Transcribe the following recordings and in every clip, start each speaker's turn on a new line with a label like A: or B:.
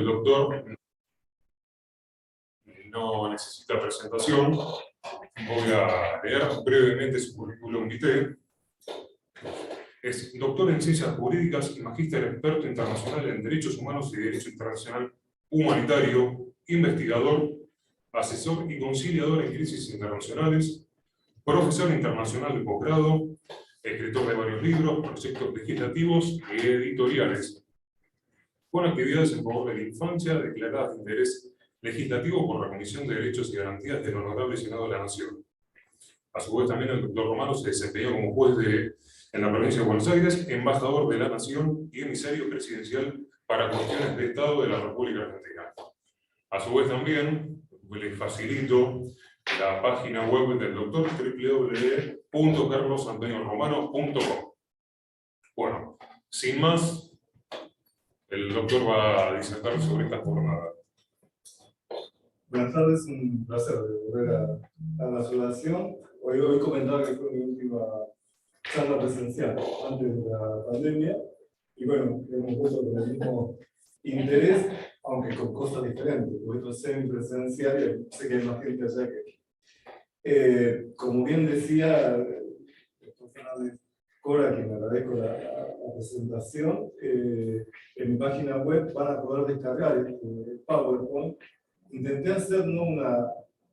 A: El doctor no necesita presentación. Voy a leer brevemente su currículum vitae. Es doctor en Ciencias Jurídicas y magíster experto internacional en Derechos Humanos y Derecho Internacional Humanitario, investigador, asesor y conciliador en crisis internacionales, profesor internacional de posgrado, escritor de varios libros, proyectos legislativos y editoriales, con actividades en favor de la infancia declaradas de interés legislativo por la Comisión de Derechos y Garantías del Honorable Senado de la Nación. A su vez, también el doctor Romano se desempeñó como juez en la provincia de Buenos Aires, embajador de la Nación y emisario presidencial para cuestiones de Estado de la República Argentina. A su vez, también les facilito la página web del doctor, www.carlosantonioromano.com. Bueno, sin más, el doctor va a disertar sobre esta jornada.
B: Buenas tardes, un placer volver a la asociación. Hoy comentaba que fue mi última charla presencial antes de la pandemia, y bueno, hemos vuelto con el mismo interés, aunque con cosas diferentes, porque esto es semipresencial y sé que hay más gente allá que aquí. Como bien decía el doctor Fernández Cora, que me agradezco la presentación, en mi página web van a poder descargar el PowerPoint. Intenté hacer no una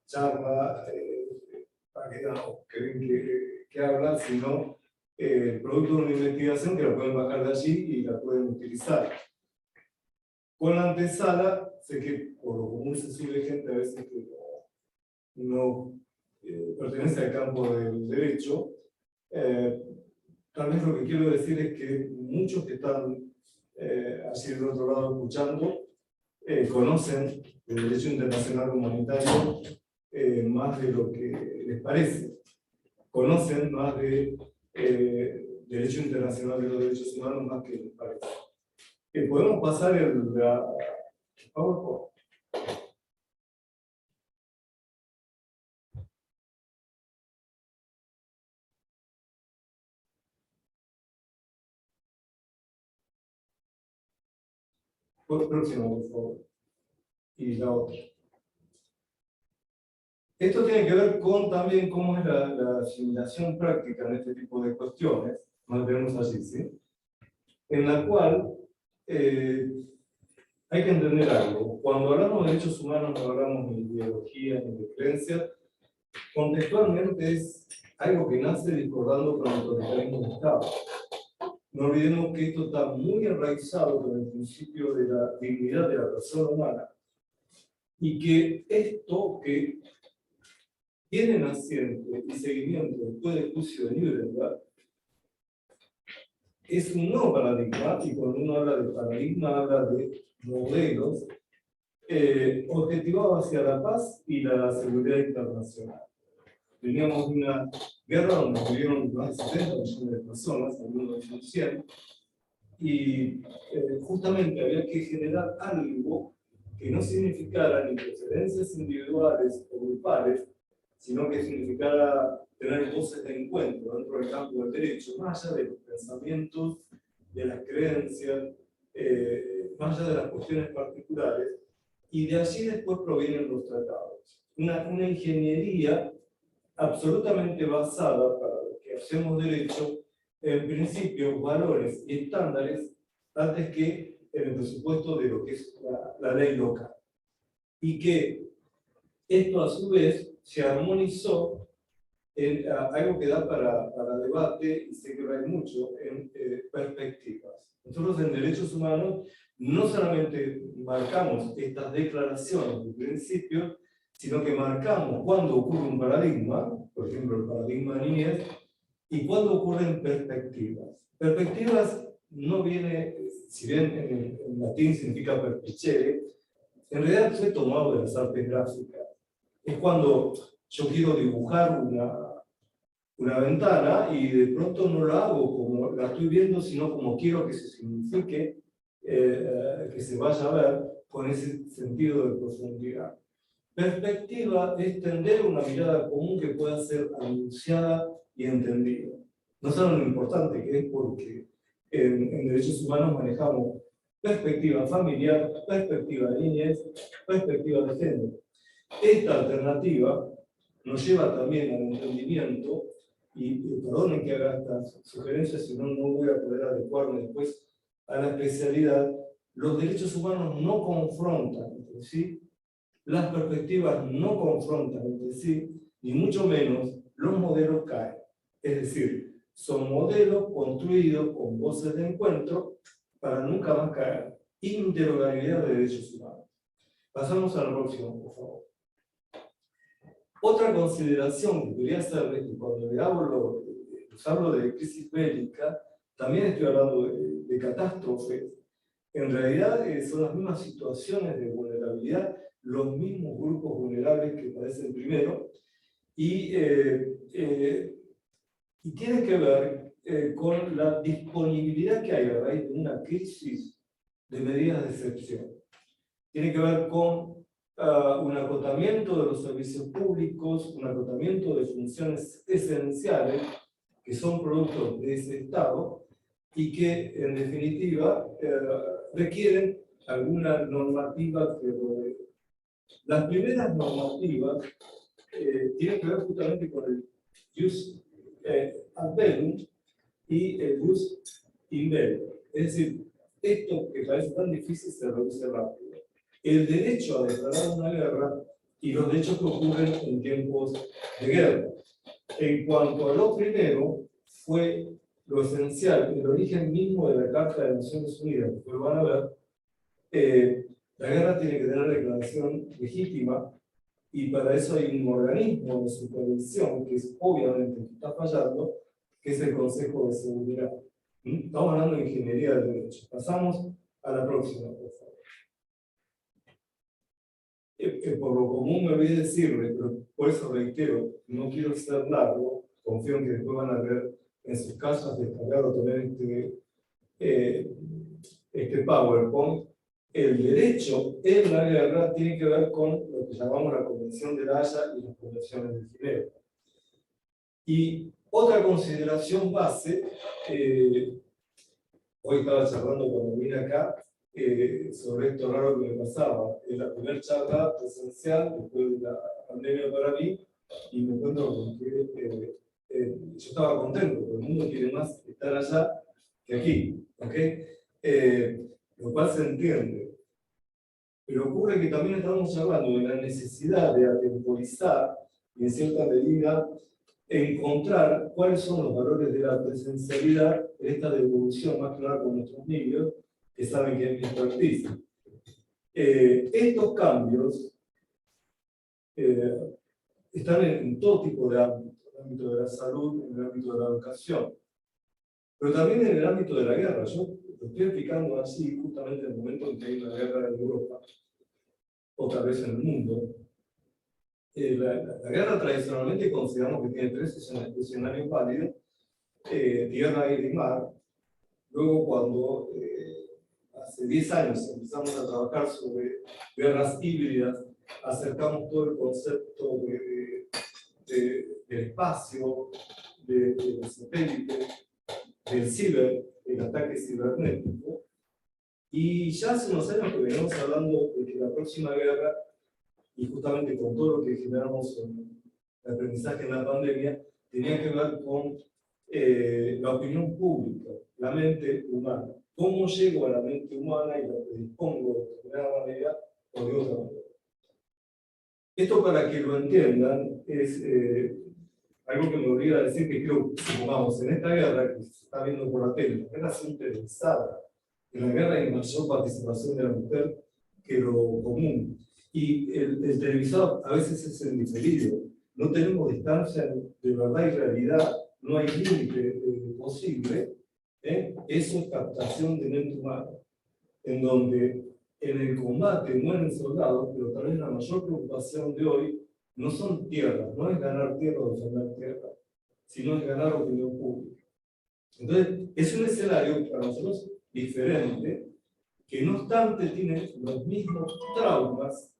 B: charla para que digan que hablan, sino producto de una investigación que la pueden bajar de allí y la pueden utilizar. Con la antesala, sé que por lo común se sube gente a veces que no pertenece al campo del derecho. Tal vez lo que quiero decir es que muchos que están allí del otro lado escuchando conocen el derecho internacional humanitario más de lo que les parece. Conocen más de derecho internacional de los derechos humanos más que les parece. ¿Podemos pasar el PowerPoint? Próximo, por favor. Y la otra. Esto tiene que ver con también cómo es la asimilación práctica en este tipo de cuestiones, nos tenemos allí, ¿sí? En la cual hay que entender algo. Cuando hablamos de derechos humanos no hablamos ni de ideología ni de creencias. Contextualmente es algo que nace discordando con el autoritarismo del Estado. No olvidemos que esto está muy enraizado con el principio de la dignidad de la persona humana, y que esto que tiene naciente y seguimiento después del juicio de Nuremberg es un nuevo paradigma, y cuando uno habla de paradigma habla de modelos objetivados hacia la paz y la seguridad internacional. Veníamos de una guerra donde murieron más de 70 millones de personas, algunos de ellos 100, y justamente había que generar algo que no significara ni preferencias individuales o grupales, sino que significara tener voces de encuentro dentro del campo del derecho, más allá de los pensamientos, de las creencias, más allá de las cuestiones particulares, y de allí después provienen los tratados. Una ingeniería absolutamente basada, para los que hacemos derecho, en principios, valores y estándares, antes que en el presupuesto de lo que es la ley local. Y que esto a su vez se armonizó en algo que da para debate, y sé que lo hay mucho, en perspectivas. Nosotros en derechos humanos no solamente marcamos estas declaraciones de principios, sino que marcamos cuándo ocurre un paradigma, por ejemplo el paradigma de niñez, y cuándo ocurren perspectivas. Perspectivas no viene, si bien en latín significa perspicere, en realidad fue tomado de las artes gráficas. Es cuando yo quiero dibujar una ventana y de pronto no la hago como la estoy viendo, sino como quiero que se signifique, que se vaya a ver con ese sentido de profundidad. Perspectiva es tender una mirada común que pueda ser anunciada y entendida. No saben lo importante que es, porque en derechos humanos manejamos perspectiva familiar, perspectiva de niñez, perspectiva de género. Esta alternativa nos lleva también al entendimiento, y perdonen que haga estas sugerencias, si no, no voy a poder adecuarme después a la especialidad. Los derechos humanos no confrontan entre sí, las perspectivas no confrontan entre sí, ni mucho menos los modelos caen. Es decir, son modelos construidos con voces de encuentro para nunca más caer. Interrogabilidad de derechos humanos. Pasamos a la próxima, por favor. Otra consideración que quería hacer es que cuando les hablo de crisis bélica, también estoy hablando de catástrofes. En realidad son las mismas situaciones de vulnerabilidad, los mismos grupos vulnerables que padecen primero, y tiene que ver con la disponibilidad que hay a raíz de una crisis de medidas de excepción. Tiene que ver con un acotamiento de los servicios públicos, un acotamiento de funciones esenciales que son productos de ese Estado y que, en definitiva, requieren alguna normativa que rodee. Las primeras normativas tienen que ver justamente con el jus ad bellum y el jus in bello. Es decir, esto que parece tan difícil se reduce rápido. El derecho a declarar una guerra y los derechos que ocurren en tiempos de guerra. En cuanto a lo primero, fue lo esencial, el origen mismo de la Carta de Naciones Unidas, que lo van a ver. La guerra tiene que tener declaración legítima, y para eso hay un organismo de supervisión que es obviamente que está fallando, que es el Consejo de Seguridad. Estamos hablando de ingeniería del derecho. Pasamos a la próxima, por favor. Por lo común me olvidé decirle, pero por eso reitero, no quiero ser largo, confío en que después van a ver en sus casas descargar o tener este PowerPoint. El derecho en la guerra tiene que ver con lo que llamamos la Convención de La Haya y las Convenciones de Ginebra. Y otra consideración base, hoy estaba charlando cuando vine acá, sobre esto raro que me pasaba. Es la primera charla presencial después de la pandemia para mí, y me encuentro con que yo estaba contento, porque el mundo quiere más estar allá que aquí, ¿okay? Lo cual se entiende. Pero ocurre que también estamos hablando de la necesidad de atemporizar y en cierta medida encontrar cuáles son los valores de la presencialidad, esta devolución más clara con nuestros niños, que saben que es mi expertise. Estos cambios están en todo tipo de ámbitos, en el ámbito de la salud, en el ámbito de la educación, pero también en el ámbito de la guerra. Yo lo estoy explicando así justamente en el momento en que hay una guerra en Europa, o tal vez en el mundo. La guerra tradicionalmente consideramos que tiene tres escenarios válidos: tierra, aire y mar. Luego, cuando hace 10 años empezamos a trabajar sobre guerras híbridas, acercamos todo el concepto del espacio, del satélite, del ciber, el ataque cibernético. Y ya hace unos años que venimos hablando de que la próxima guerra, y justamente con todo lo que generamos en el aprendizaje en la pandemia, tenía que ver con la opinión pública, la mente humana. ¿Cómo llego a la mente humana y la predispongo de determinada manera o de otra manera? Esto, para que lo entiendan, es algo que me obliga a decir que creo, supongamos, en esta guerra que se está viendo por la tele, la guerra siempre pensada. En la guerra hay mayor participación de la mujer que lo común. Y el televisor a veces es el diferido. No tenemos distancia de verdad y realidad, no hay límite posible. Eso es captación de mente humana, en donde en el combate mueren soldados, pero tal vez la mayor preocupación de hoy no son tierras, no es ganar tierra o defender tierra, sino es ganar opinión pública. Entonces, es un escenario para nosotros diferente, que no obstante tiene los mismos traumas.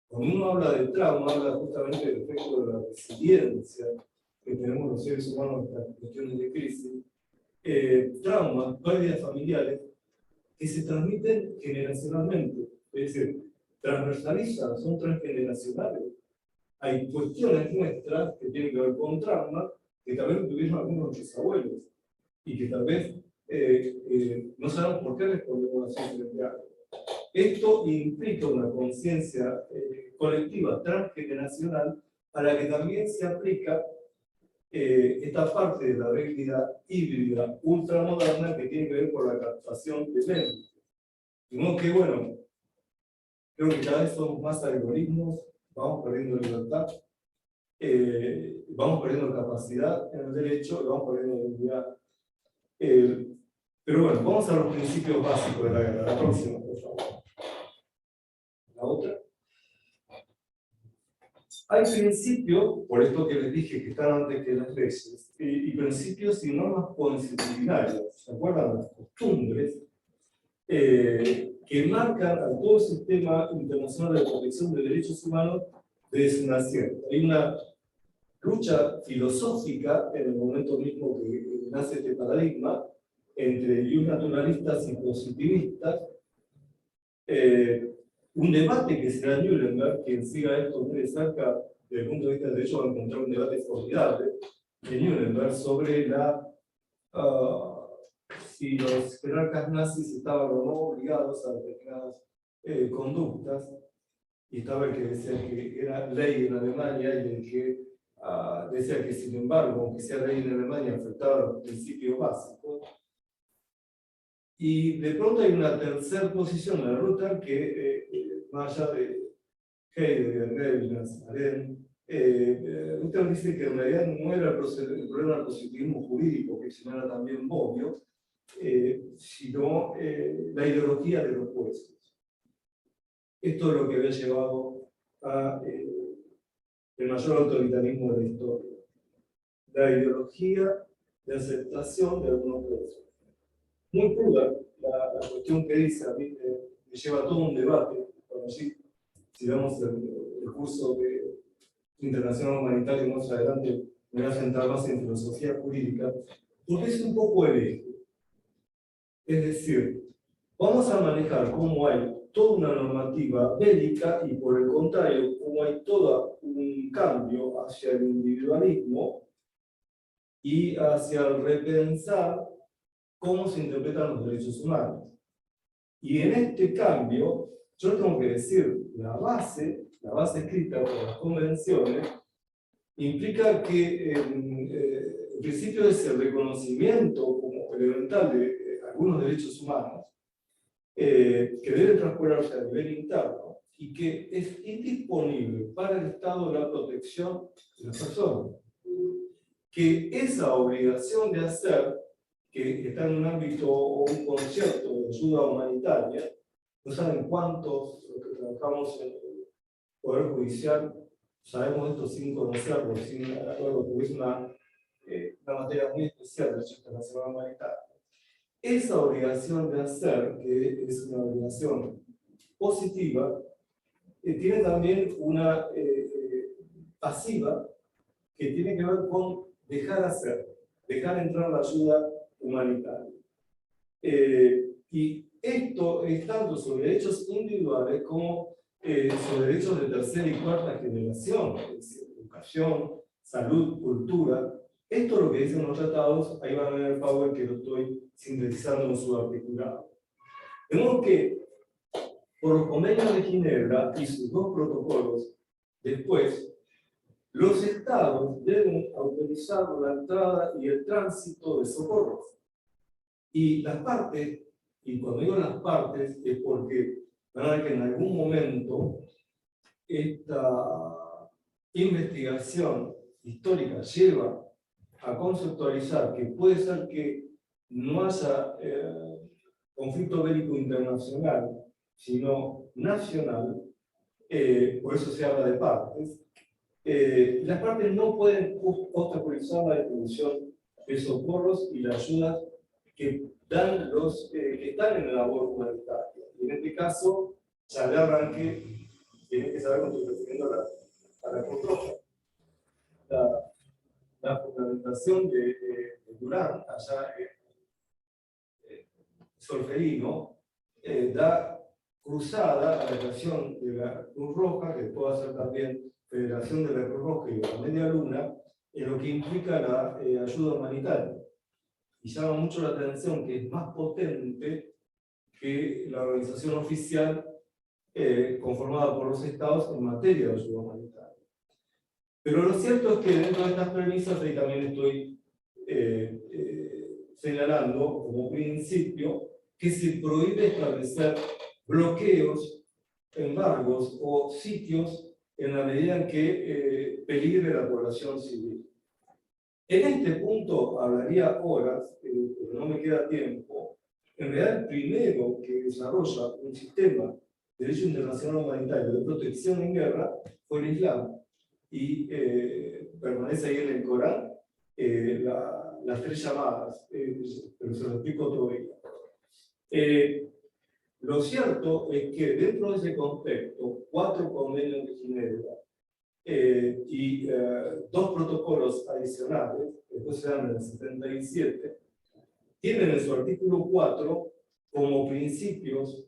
B: Cuando uno habla de trauma, habla justamente del efecto de la resiliencia que tenemos los seres humanos en las cuestiones de crisis. Traumas, pérdidas familiares, que se transmiten generacionalmente, es decir, transversalizan, son transgeneracionales. Hay cuestiones nuestras que tienen que ver con trauma, que tal vez tuvieron algunos de nuestros abuelos, y que tal vez no sabemos por qué respondemos así frente a algo. Esto implica una conciencia colectiva transgeneracional a la que también se aplica esta parte de la realidad híbrida ultramoderna que tiene que ver con la captación de mente. De modo que, bueno, creo que cada vez somos más algoritmos, vamos perdiendo libertad, vamos perdiendo capacidad en el derecho, vamos perdiendo dignidad. Pero bueno, vamos a los principios básicos de la guerra. La próxima, por favor. La otra. Hay principios, por esto que les dije que están antes que las leyes, y principios y normas constitucionales, ¿se acuerdan? Las costumbres que marcan a todo el sistema internacional de protección de derechos humanos desde su nacimiento. Hay una lucha filosófica en el momento mismo que nace este paradigma entre naturalistas y positivistas, un debate que se da en Nuremberg, quien siga esto muy de cerca desde el punto de vista del derecho va a encontrar un debate formidable en Nuremberg sobre si los jerarcas nazis estaban o no obligados a determinadas conductas, y estaba el que decía que era ley en Alemania y el que decía que sin embargo, aunque sea ley en Alemania, afectaba a los principios básicos. Y de pronto hay una tercera posición de Ruther que, más allá de Heidegger, Levinas, Arendt, Ruther dice que en realidad no era el problema del positivismo jurídico, que se era también obvio, sino la ideología de los jueces. Esto es lo que había llevado a el mayor autoritarismo de la historia. La ideología de aceptación de algunos jueces. Muy cruda la cuestión que dice, a mí me lleva a todo un debate, cuando allí, si vemos el curso de internacional humanitario más adelante, me voy a centrar más en filosofía jurídica, porque es un poco el eje. Es decir, vamos a manejar cómo hay toda una normativa bélica y por el contrario, cómo hay todo un cambio hacia el individualismo y hacia el repensar cómo se interpretan los derechos humanos. Y en este cambio, yo tengo que decir, la base escrita por las convenciones, implica que el principio es el reconocimiento como elemental de algunos derechos humanos, que deben transcurrirse a nivel interno y que es indisponible para el Estado la protección de las personas. Que esa obligación de hacer, que está en un ámbito o un concepto de ayuda humanitaria, no saben cuántos los que trabajamos en el Poder Judicial sabemos esto sin conocerlo, sin acuerdo, porque es una materia muy especial de derecho internacional humanitario. Esa obligación de hacer, que es una obligación positiva, tiene también una pasiva que tiene que ver con dejar hacer, dejar entrar la ayuda humanitaria. Y esto es tanto sobre derechos individuales como sobre derechos de tercera y cuarta generación, es decir, educación, salud, cultura. Esto es lo que dicen los tratados, ahí van a ver el Powell que lo estoy sintetizando en su articulado. De modo que, por los convenios de Ginebra y sus dos protocolos, después, los estados deben autorizar la entrada y el tránsito de socorros. Y las partes, y cuando digo las partes, es porque van a ver que en algún momento esta investigación histórica lleva a conceptualizar que puede ser que no haya conflicto bélico internacional, sino nacional, por eso se habla de partes. Las partes no pueden obstaculizar la distribución de socorros y la ayuda que dan los que están en la labor humanitaria. Y en este caso, ya de arranque, tienen que saber cómo estoy refiriendo a la controla. La fundamentación de Durán, allá en Solferino, da cruzada a la creación de la Cruz Roja, que puede ser también Federación de la Cruz Roja y de la Media Luna, en lo que implica la ayuda humanitaria. Y llama mucho la atención que es más potente que la organización oficial conformada por los estados en materia de ayuda humanitaria. Pero lo cierto es que dentro de estas premisas, ahí también estoy señalando como principio que se prohíbe establecer bloqueos, embargos o sitios en la medida en que peligre la población civil. En este punto hablaría horas, pero no me queda tiempo. En realidad, el primero que desarrolla un sistema de derecho internacional humanitario de protección en guerra fue el Islam. Y permanece ahí en el Corán las tres llamadas, pero se lo explico otro día. Lo cierto es que dentro de ese contexto, 4 convenios de Ginebra y 2 protocolos adicionales, que después se dan en el 77, tienen en su artículo 4 como principios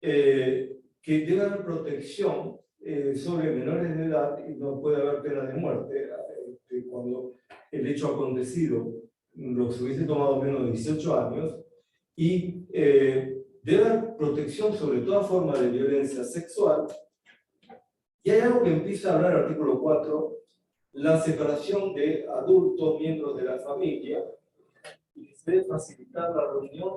B: que debe haber protección sobre menores de edad y no puede haber pena de muerte cuando el hecho acontecido lo que se hubiese tomado menos de 18 años, y debe haber protección sobre toda forma de violencia sexual. Y hay algo que empieza a hablar el artículo 4, la separación de adultos, miembros de la familia, y que se debe facilitar la reunión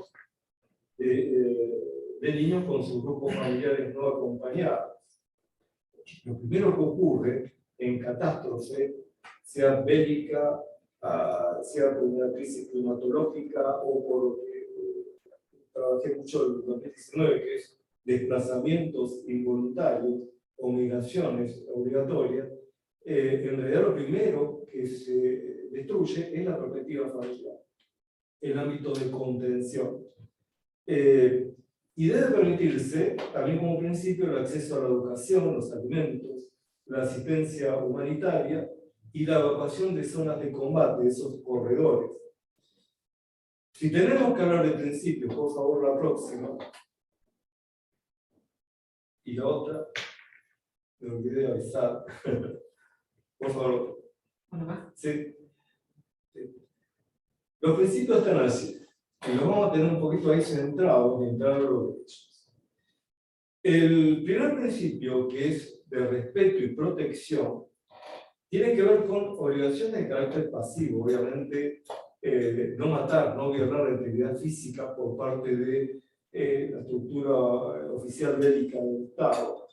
B: de niños con sus grupos familiares no acompañados. Lo primero que ocurre en catástrofe, sea bélica, sea por una crisis climatológica o por lo que trabajé mucho en el 2019, que es desplazamientos involuntarios o migraciones obligatorias, en realidad lo primero que se destruye es la perspectiva familiar, el ámbito de contención. Y debe permitirse, también como principio, el acceso a la educación, los alimentos, la asistencia humanitaria y la evacuación de zonas de combate, de esos corredores. Si tenemos que hablar de principios, por favor, la próxima. Y la otra, me olvidé de avisar. Por favor. Sí. Los principios están así. Y los vamos a tener un poquito ahí centrados y entrar a los hechos. El primer principio, que es de respeto y protección, tiene que ver con obligaciones de carácter pasivo, obviamente, no matar, no violar la integridad física por parte de la estructura oficial bélica del Estado.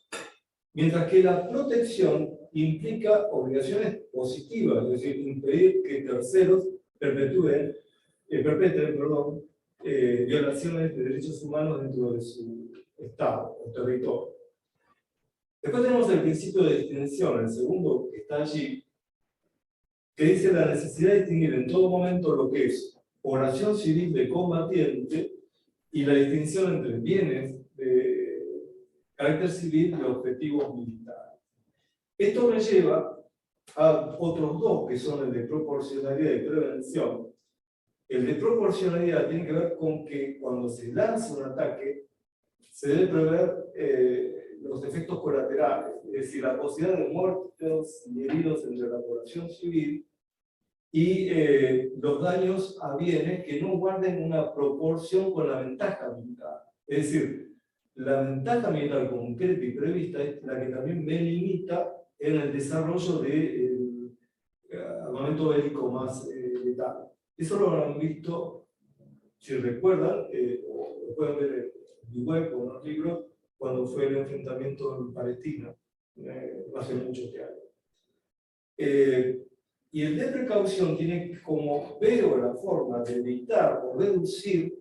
B: Mientras que la protección implica obligaciones positivas, es decir, impedir que terceros perpetren violaciones de derechos humanos dentro de su Estado o territorio. Después tenemos el principio de distinción, el segundo que está allí, que dice la necesidad de distinguir en todo momento lo que es población civil de combatiente y la distinción entre bienes de carácter civil y objetivos militares. Esto me lleva a otros dos, que son el de proporcionalidad y prevención. El de proporcionalidad tiene que ver con que cuando se lanza un ataque, se debe prever los efectos colaterales, es decir, la posibilidad de muertos y heridos entre la población civil y los daños a bienes que no guarden una proporción con la ventaja militar. Es decir, la ventaja militar concreta y prevista es la que también me limita en el desarrollo del armamento bélico más letal. Eso lo habrán visto, si recuerdan, o lo pueden ver en mi web o en los libros, cuando fue el enfrentamiento en Palestina, hace muchos años. Y el de precaución tiene como veo la forma de evitar o reducir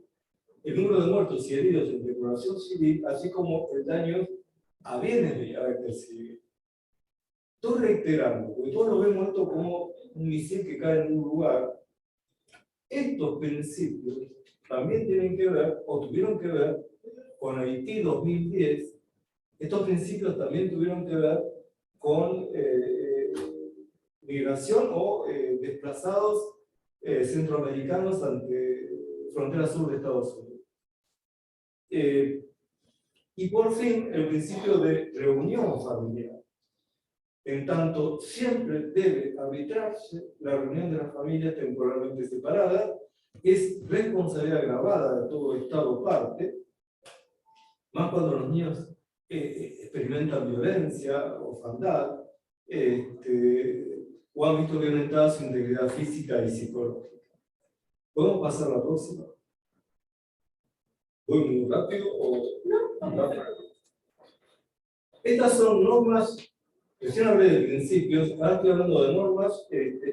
B: el número de muertos y heridos en población civil, así como el daño a bienes de carácter civil. Estoy reiterando, porque todos lo vemos esto como un misil que cae en un lugar. Estos principios también tienen que ver, o tuvieron que ver, con Haití 2010. Estos principios también tuvieron que ver con migración o desplazados centroamericanos ante frontera sur de Estados Unidos. Y por fin, el principio de reunión familiar. En tanto, siempre debe arbitrarse la reunión de las familias temporalmente separadas, es responsabilidad grabada de todo Estado parte, más cuando los niños experimentan violencia, orfandad, o han visto violentada su integridad física y psicológica. ¿Podemos pasar a la próxima? ¿Voy muy rápido o...? No. Estas son normas, recién hablé de principios, ahora estoy hablando de normas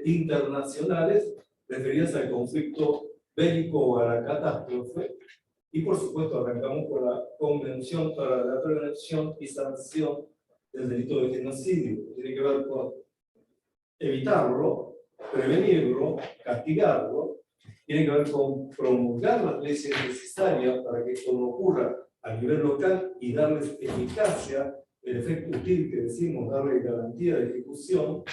B: internacionales referidas al conflicto bélico o a la catástrofe. Y por supuesto arrancamos con la Convención para la Prevención y Sanción del Delito de Genocidio, que tiene que ver con evitarlo, prevenirlo, castigarlo, tiene que ver con promulgar las leyes necesarias para que esto no ocurra a nivel local y darles eficacia, el efecto útil que decimos, darle garantía de ejecución,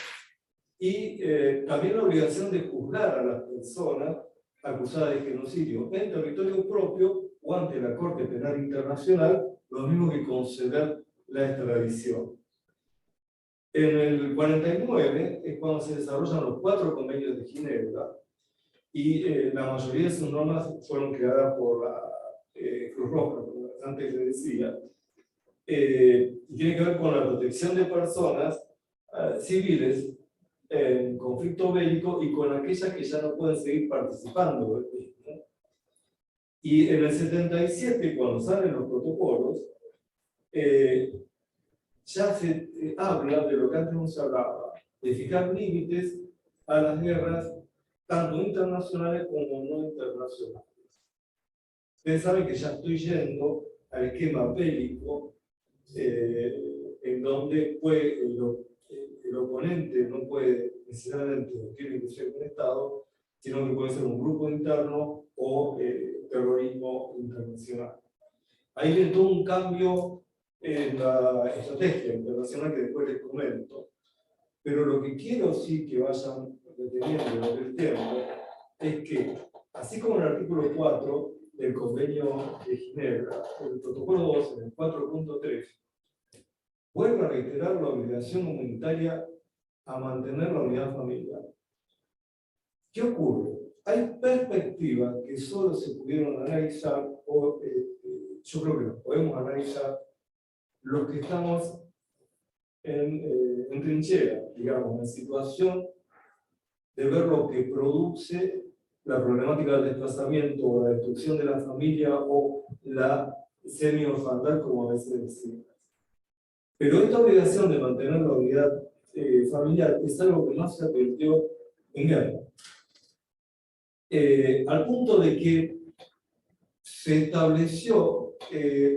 B: y también la obligación de juzgar a las personas acusadas de genocidio en territorio propio o ante la Corte Penal Internacional, lo mismo que conceder la extradición. En el 49 es cuando se desarrollan los 4 convenios de Ginebra, y la mayoría de sus normas fueron creadas por la Cruz Roja, como antes le decía, y tiene que ver con la protección de personas civiles en conflicto bélico y con aquellas que ya no pueden seguir participando del mismo. Y en el 77, cuando salen los protocolos, ya se habla de lo que antes no se hablaba, de fijar límites a las guerras, tanto internacionales como no internacionales. Ustedes saben que ya estoy yendo al esquema bélico, en donde el oponente no puede necesariamente o tiene que ser un Estado, sino que puede ser un grupo interno o terrorismo internacional. Ahí viene todo un cambio en la estrategia internacional que después les comento. Pero lo que quiero sí que vayan deteniendo el tema es que, así como en el artículo 4 del Convenio de Ginebra, el protocolo 2, en el 4.3, vuelve a reiterar la obligación comunitaria a mantener la unidad familiar. ¿Qué ocurre? Hay perspectivas que solo se pudieron analizar, o yo creo que los podemos analizar, los que estamos en trinchera, digamos, en situación de ver lo que produce la problemática del desplazamiento o la destrucción de la familia o la semi-orfandad, como a veces decimos. Pero esta obligación de mantener la unidad familiar es algo que más se advirtió en guerra. Al punto de que se estableció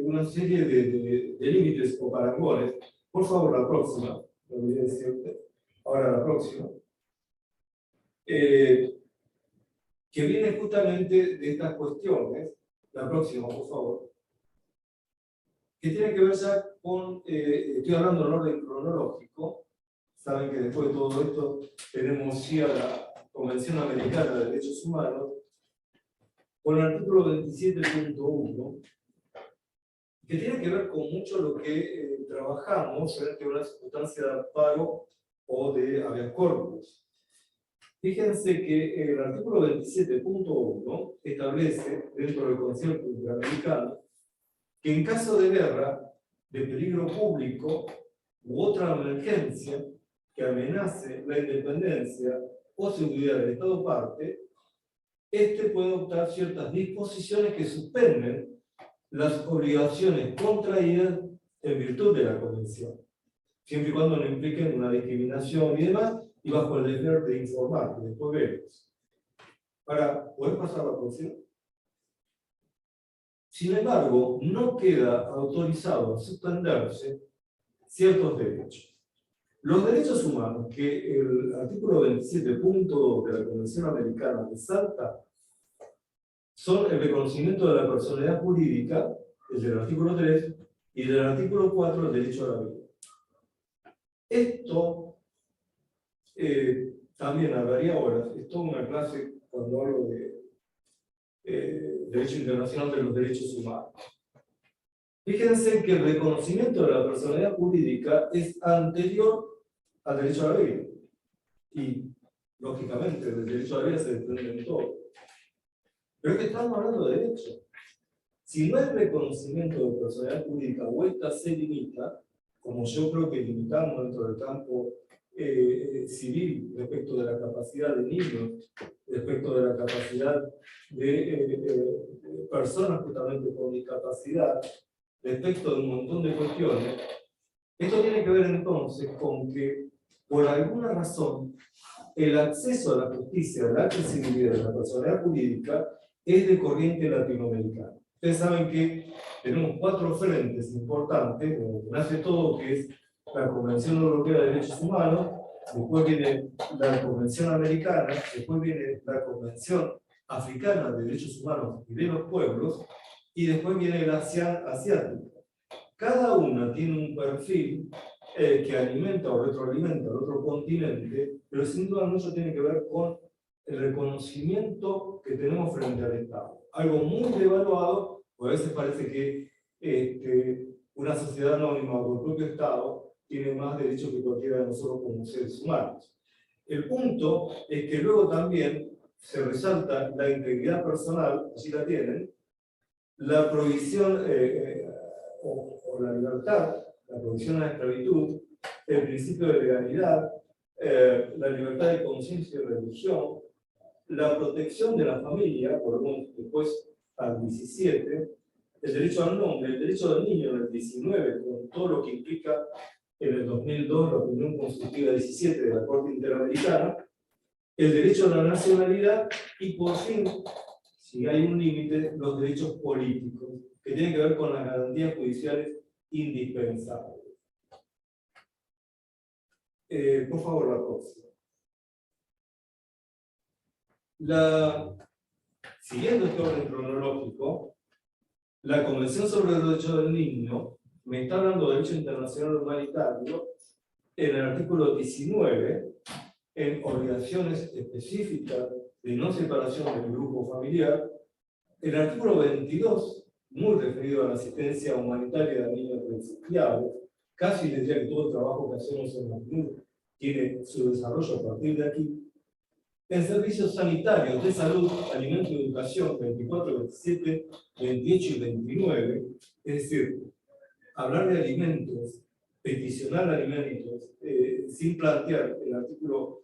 B: una serie de límites o parangones. Por favor, la próxima. No olvidé decirte. Ahora la próxima. Que viene justamente de estas cuestiones. La próxima, por favor. Que tiene que ver ya con, estoy hablando en orden cronológico. Saben que después de todo esto tenemos sí a la Convención Americana de Derechos Humanos, con el artículo 27.1, que tiene que ver con mucho lo que trabajamos frente a una circunstancia de amparo o de habeas corpus. Fíjense que el artículo 27.1 establece, dentro del concierto interamericano, que en caso de guerra, de peligro público u otra emergencia que amenace la independencia o seguridad del Estado parte, este puede adoptar ciertas disposiciones que suspenden las obligaciones contraídas en virtud de la Convención, siempre y cuando no impliquen una discriminación y demás, y bajo el deber de informar, que después vemos. Ahora, ¿puedes pasar a la próxima? Sin embargo, no queda autorizado a suspenderse ciertos derechos. Los derechos humanos que el artículo 27.2 de la Convención Americana resalta son el reconocimiento de la personalidad jurídica, el del artículo 3, y del artículo 4, el derecho a la vida. Esto también hablaría horas, es toda una clase cuando hablo de derecho internacional de los derechos humanos. Fíjense que el reconocimiento de la personalidad jurídica es anterior al derecho a la vida. Y, lógicamente, del derecho a la vida se desprende todo. Pero es que estamos hablando de derecho. Si no hay reconocimiento de personalidad jurídica o esta se limita, como yo creo que limitamos dentro del campo civil respecto de la capacidad de niños, respecto de la capacidad de personas justamente con discapacidad, respecto de un montón de cuestiones, esto tiene que ver entonces con que, por alguna razón, el acceso a la justicia, la accesibilidad de la personalidad jurídica es de corriente latinoamericana. Ustedes saben que tenemos 4 frentes importantes, nace todo, que es la Convención Europea de Derechos Humanos, después viene la Convención Americana, después viene la Convención Africana de Derechos Humanos y de los Pueblos, y después viene la ASEAN asiática. Cada una tiene un perfil que alimenta o retroalimenta al otro continente, pero sin duda mucho tiene que ver con el reconocimiento que tenemos frente al Estado. Algo muy devaluado, porque a veces parece que una sociedad anónima o el propio Estado tiene más derechos que cualquiera de nosotros como seres humanos. El punto es que luego también se resalta la integridad personal, allí la tienen, la provisión o la libertad, la provisión a la esclavitud, el principio de legalidad, la libertad de conciencia y religión, la protección de la familia, volvemos después al 17, el derecho al nombre, el derecho del niño en el 19, con todo lo que implica en el 2002 la opinión constitutiva 17 de la Corte Interamericana, el derecho a la nacionalidad y, por fin, si hay un límite, los derechos políticos, que tienen que ver con las garantías judiciales indispensables. Por favor, la próxima. Siguiendo este orden cronológico, la Convención sobre el Derecho del Niño me está hablando de derecho internacional humanitario en el artículo 19, en obligaciones específicas de no separación del grupo familiar. El artículo 22, muy referido a la asistencia humanitaria de niños refugiados, casi diría que todo el trabajo que hacemos en la UNID tiene su desarrollo a partir de aquí. En servicios sanitarios de salud, alimento y educación, 24, 27, 28 y 29, es decir, hablar de alimentos, peticionar alimentos, sin plantear el artículo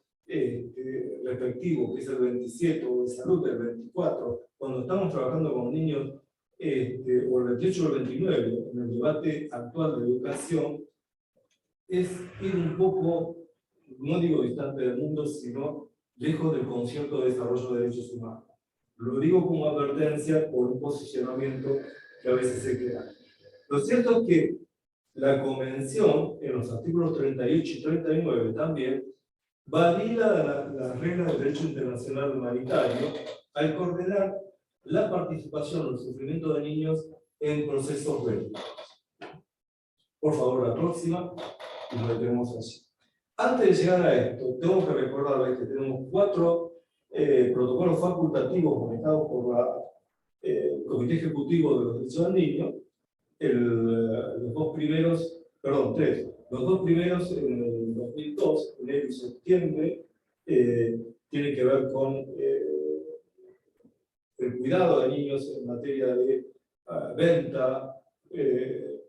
B: respectivo, que es el 27, o de salud del 24, cuando estamos trabajando con niños, o el 28 o el 29, en el debate actual de educación, es ir un poco, no digo distante del mundo, sino lejos del concierto de desarrollo de derechos humanos. Lo digo como advertencia por un posicionamiento que a veces se crea. Lo cierto es que la Convención, en los artículos 38 y 39 también, valida las reglas del derecho internacional humanitario al coordinar la participación o el sufrimiento de niños en procesos bélicos. Por favor, la próxima, y lo tenemos allí. Antes de llegar a esto, tengo que recordarles que tenemos 4 protocolos facultativos manejados por el Comité Ejecutivo de los Derechos del Niño. Los 2 primeros, perdón, 3. Los 2 primeros en el 2002, enero y septiembre, tienen que ver con el cuidado de niños en materia de venta,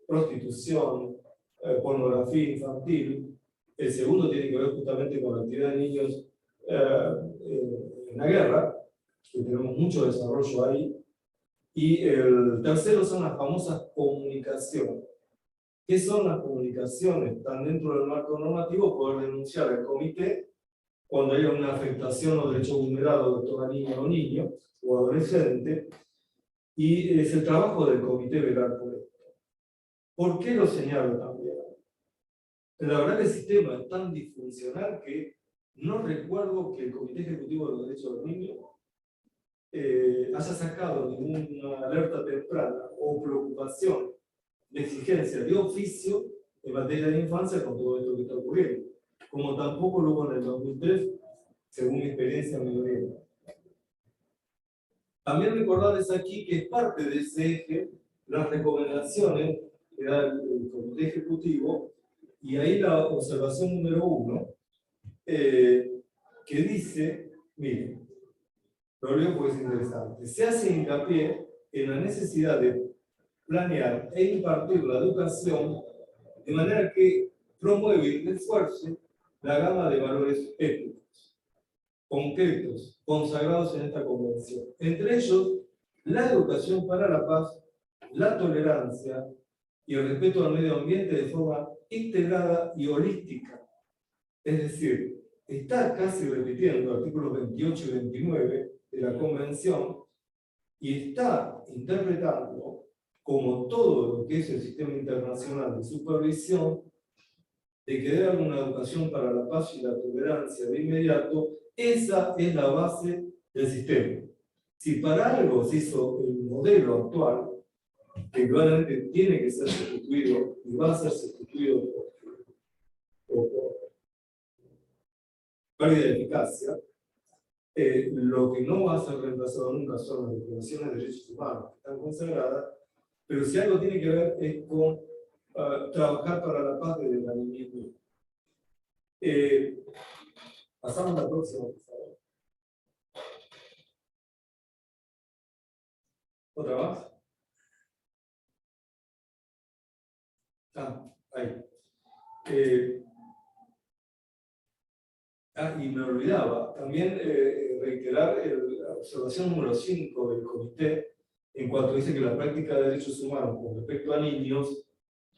B: prostitución, pornografía infantil. El segundo tiene que ver justamente con la actividad de niños en la guerra, que tenemos mucho desarrollo ahí. Y el tercero son las famosas comunicaciones. ¿Qué son las comunicaciones? Están dentro del marco normativo, poder denunciar al comité cuando haya una afectación o derecho vulnerado de toda niña o niño o adolescente, y es el trabajo del comité velar por esto. ¿Por qué lo señalo también? La verdad que el sistema es tan disfuncional que no recuerdo que el Comité Ejecutivo de los Derechos del Niño haya sacado ninguna alerta temprana o preocupación de exigencia de oficio en materia de infancia con todo esto que está ocurriendo, como tampoco lo hubo en el 2003, según mi experiencia en mi gobierno. También recordarles aquí que es parte de ese eje las recomendaciones que da el Comité Ejecutivo, y ahí la observación número 1, que dice, miren, lo leo porque es interesante, se hace hincapié en la necesidad de planear e impartir la educación de manera que promueve y refuerce la gama de valores éticos, concretos, consagrados en esta convención. Entre ellos, la educación para la paz, la tolerancia y el respeto al medio ambiente de forma integrada y holística. Es decir, está casi repitiendo artículos 28 y 29 de la Convención y está interpretando como todo lo que es el sistema internacional de supervisión, de que debe haber una educación para la paz y la tolerancia de inmediato. Esa es la base del sistema. Si para algo se hizo el modelo actual, que claramente tiene que ser sustituido y va a ser sustituido por pérdida de eficacia, lo que no va a ser reemplazado nunca son las declaraciones de derechos humanos que están consagradas, pero si algo tiene que ver es con trabajar para la paz desde la niñez. Pasamos a la próxima, por favor. ¿Otra más? Ahí. Y me olvidaba también reiterar la observación número 5 del comité, en cuanto dice que la práctica de derechos humanos con respecto a niños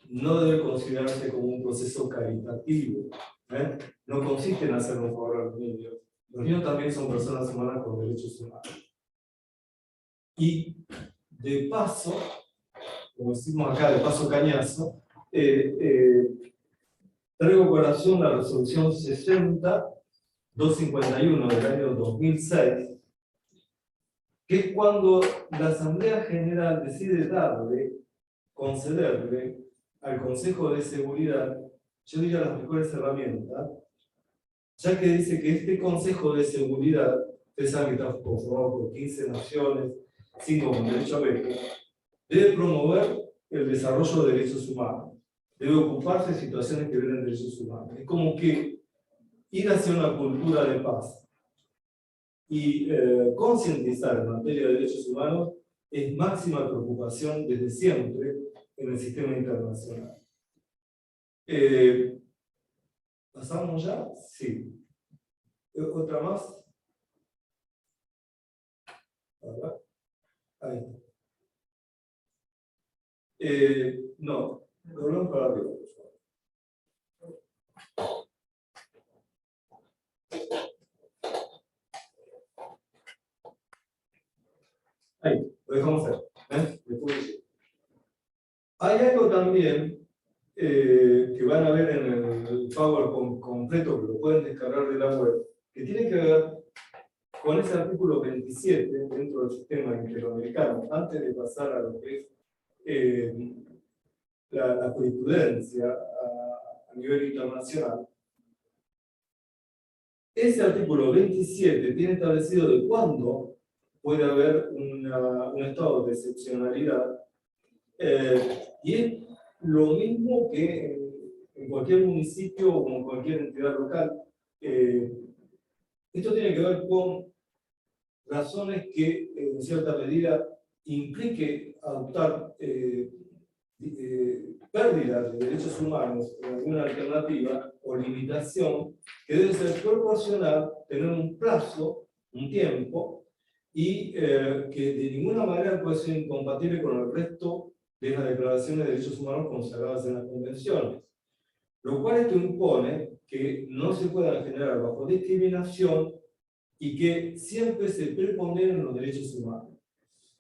B: no debe considerarse como un proceso caritativo. No consiste en hacer un favor a los niños. Los niños también son personas humanas con derechos humanos. Y de paso, como decimos acá, de paso cañazo, traigo a colación la resolución 60-251 del año 2006, que es cuando la Asamblea General decide concederle al Consejo de Seguridad, yo diría, las mejores herramientas, ya que dice que este Consejo de Seguridad, ustedes saben que está conformado por 15 naciones, 5 con derecho a veto, debe promover el desarrollo de derechos humanos, debe ocuparse de situaciones que violen derechos humanos. Es como que ir hacia una cultura de paz y concientizar en materia de derechos humanos es máxima preocupación desde siempre en el sistema internacional. ¿Pasamos ya? Sí. ¿Otra más? ¿Verdad? Ahí. No, volvemos para arriba, por favor. Ahí, lo dejamos ahí. Hay algo también que van a ver en el PowerPoint completo, que lo pueden descargar de la web, que tiene que ver con ese artículo 27 dentro del sistema interamericano, antes de pasar a lo que es la jurisprudencia a nivel internacional. Ese artículo 27 tiene establecido de cuándo puede haber un estado de excepcionalidad, y es lo mismo que en cualquier municipio o en cualquier entidad local. Esto tiene que ver con razones que en cierta medida implique adoptar pérdidas de derechos humanos en alguna alternativa o limitación que debe ser proporcional, tener un plazo, un tiempo, y que de ninguna manera puede ser incompatible con el resto de las declaraciones de derechos humanos consagradas en las convenciones. Lo cual esto impone que no se puedan generar bajo discriminación y que siempre se preponderen los derechos humanos.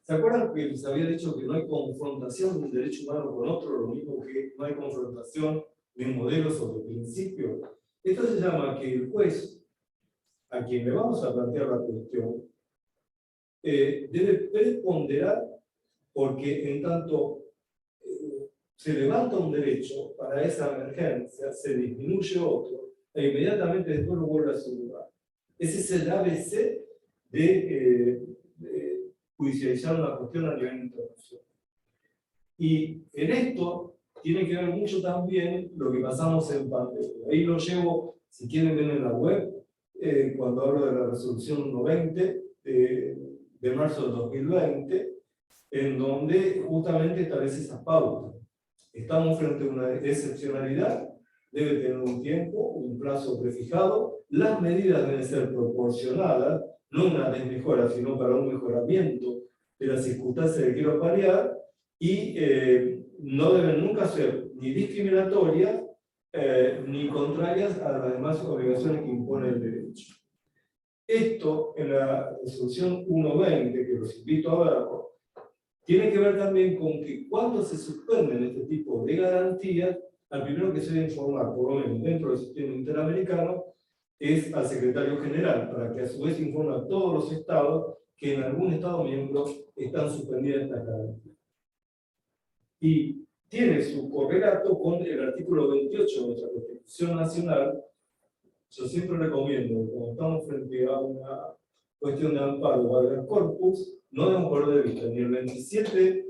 B: ¿Se acuerdan que les había dicho que no hay confrontación de un derecho humano con otro, lo mismo que no hay confrontación de un modelo sobre principio? Esto se llama que el juez, a quien le vamos a plantear la cuestión, debe preponderar, porque en tanto se levanta un derecho para esa emergencia, se disminuye otro, e inmediatamente después lo vuelve a su lugar. Ese es el ABC de judicializar una cuestión a nivel internacional. Y en esto tiene que ver mucho también lo que pasamos en pandemia. Ahí lo llevo, si quieren ver en la web, cuando hablo de la resolución 120 de marzo del 2020, en donde justamente establece esas pautas. Estamos frente a una excepcionalidad, debe tener un tiempo, un plazo prefijado, las medidas deben ser proporcionadas, no una desmejora, sino para un mejoramiento de las circunstancias que quiero paliar, y no deben nunca ser ni discriminatorias ni contrarias a las demás obligaciones que impone el derecho. Esto, en la resolución 120, que los invito a ver, tiene que ver también con que cuando se suspenden este tipo de garantías, al primero que se debe informar, por lo menos dentro del sistema interamericano, es al secretario general, para que a su vez informe a todos los estados que en algún estado miembro están suspendidas estas garantías. Y tiene su correlato con el artículo 28 de nuestra Constitución Nacional. Yo siempre recomiendo, cuando estamos frente a una cuestión de amparo o habeas corpus, no debemos perder de vista ni el 27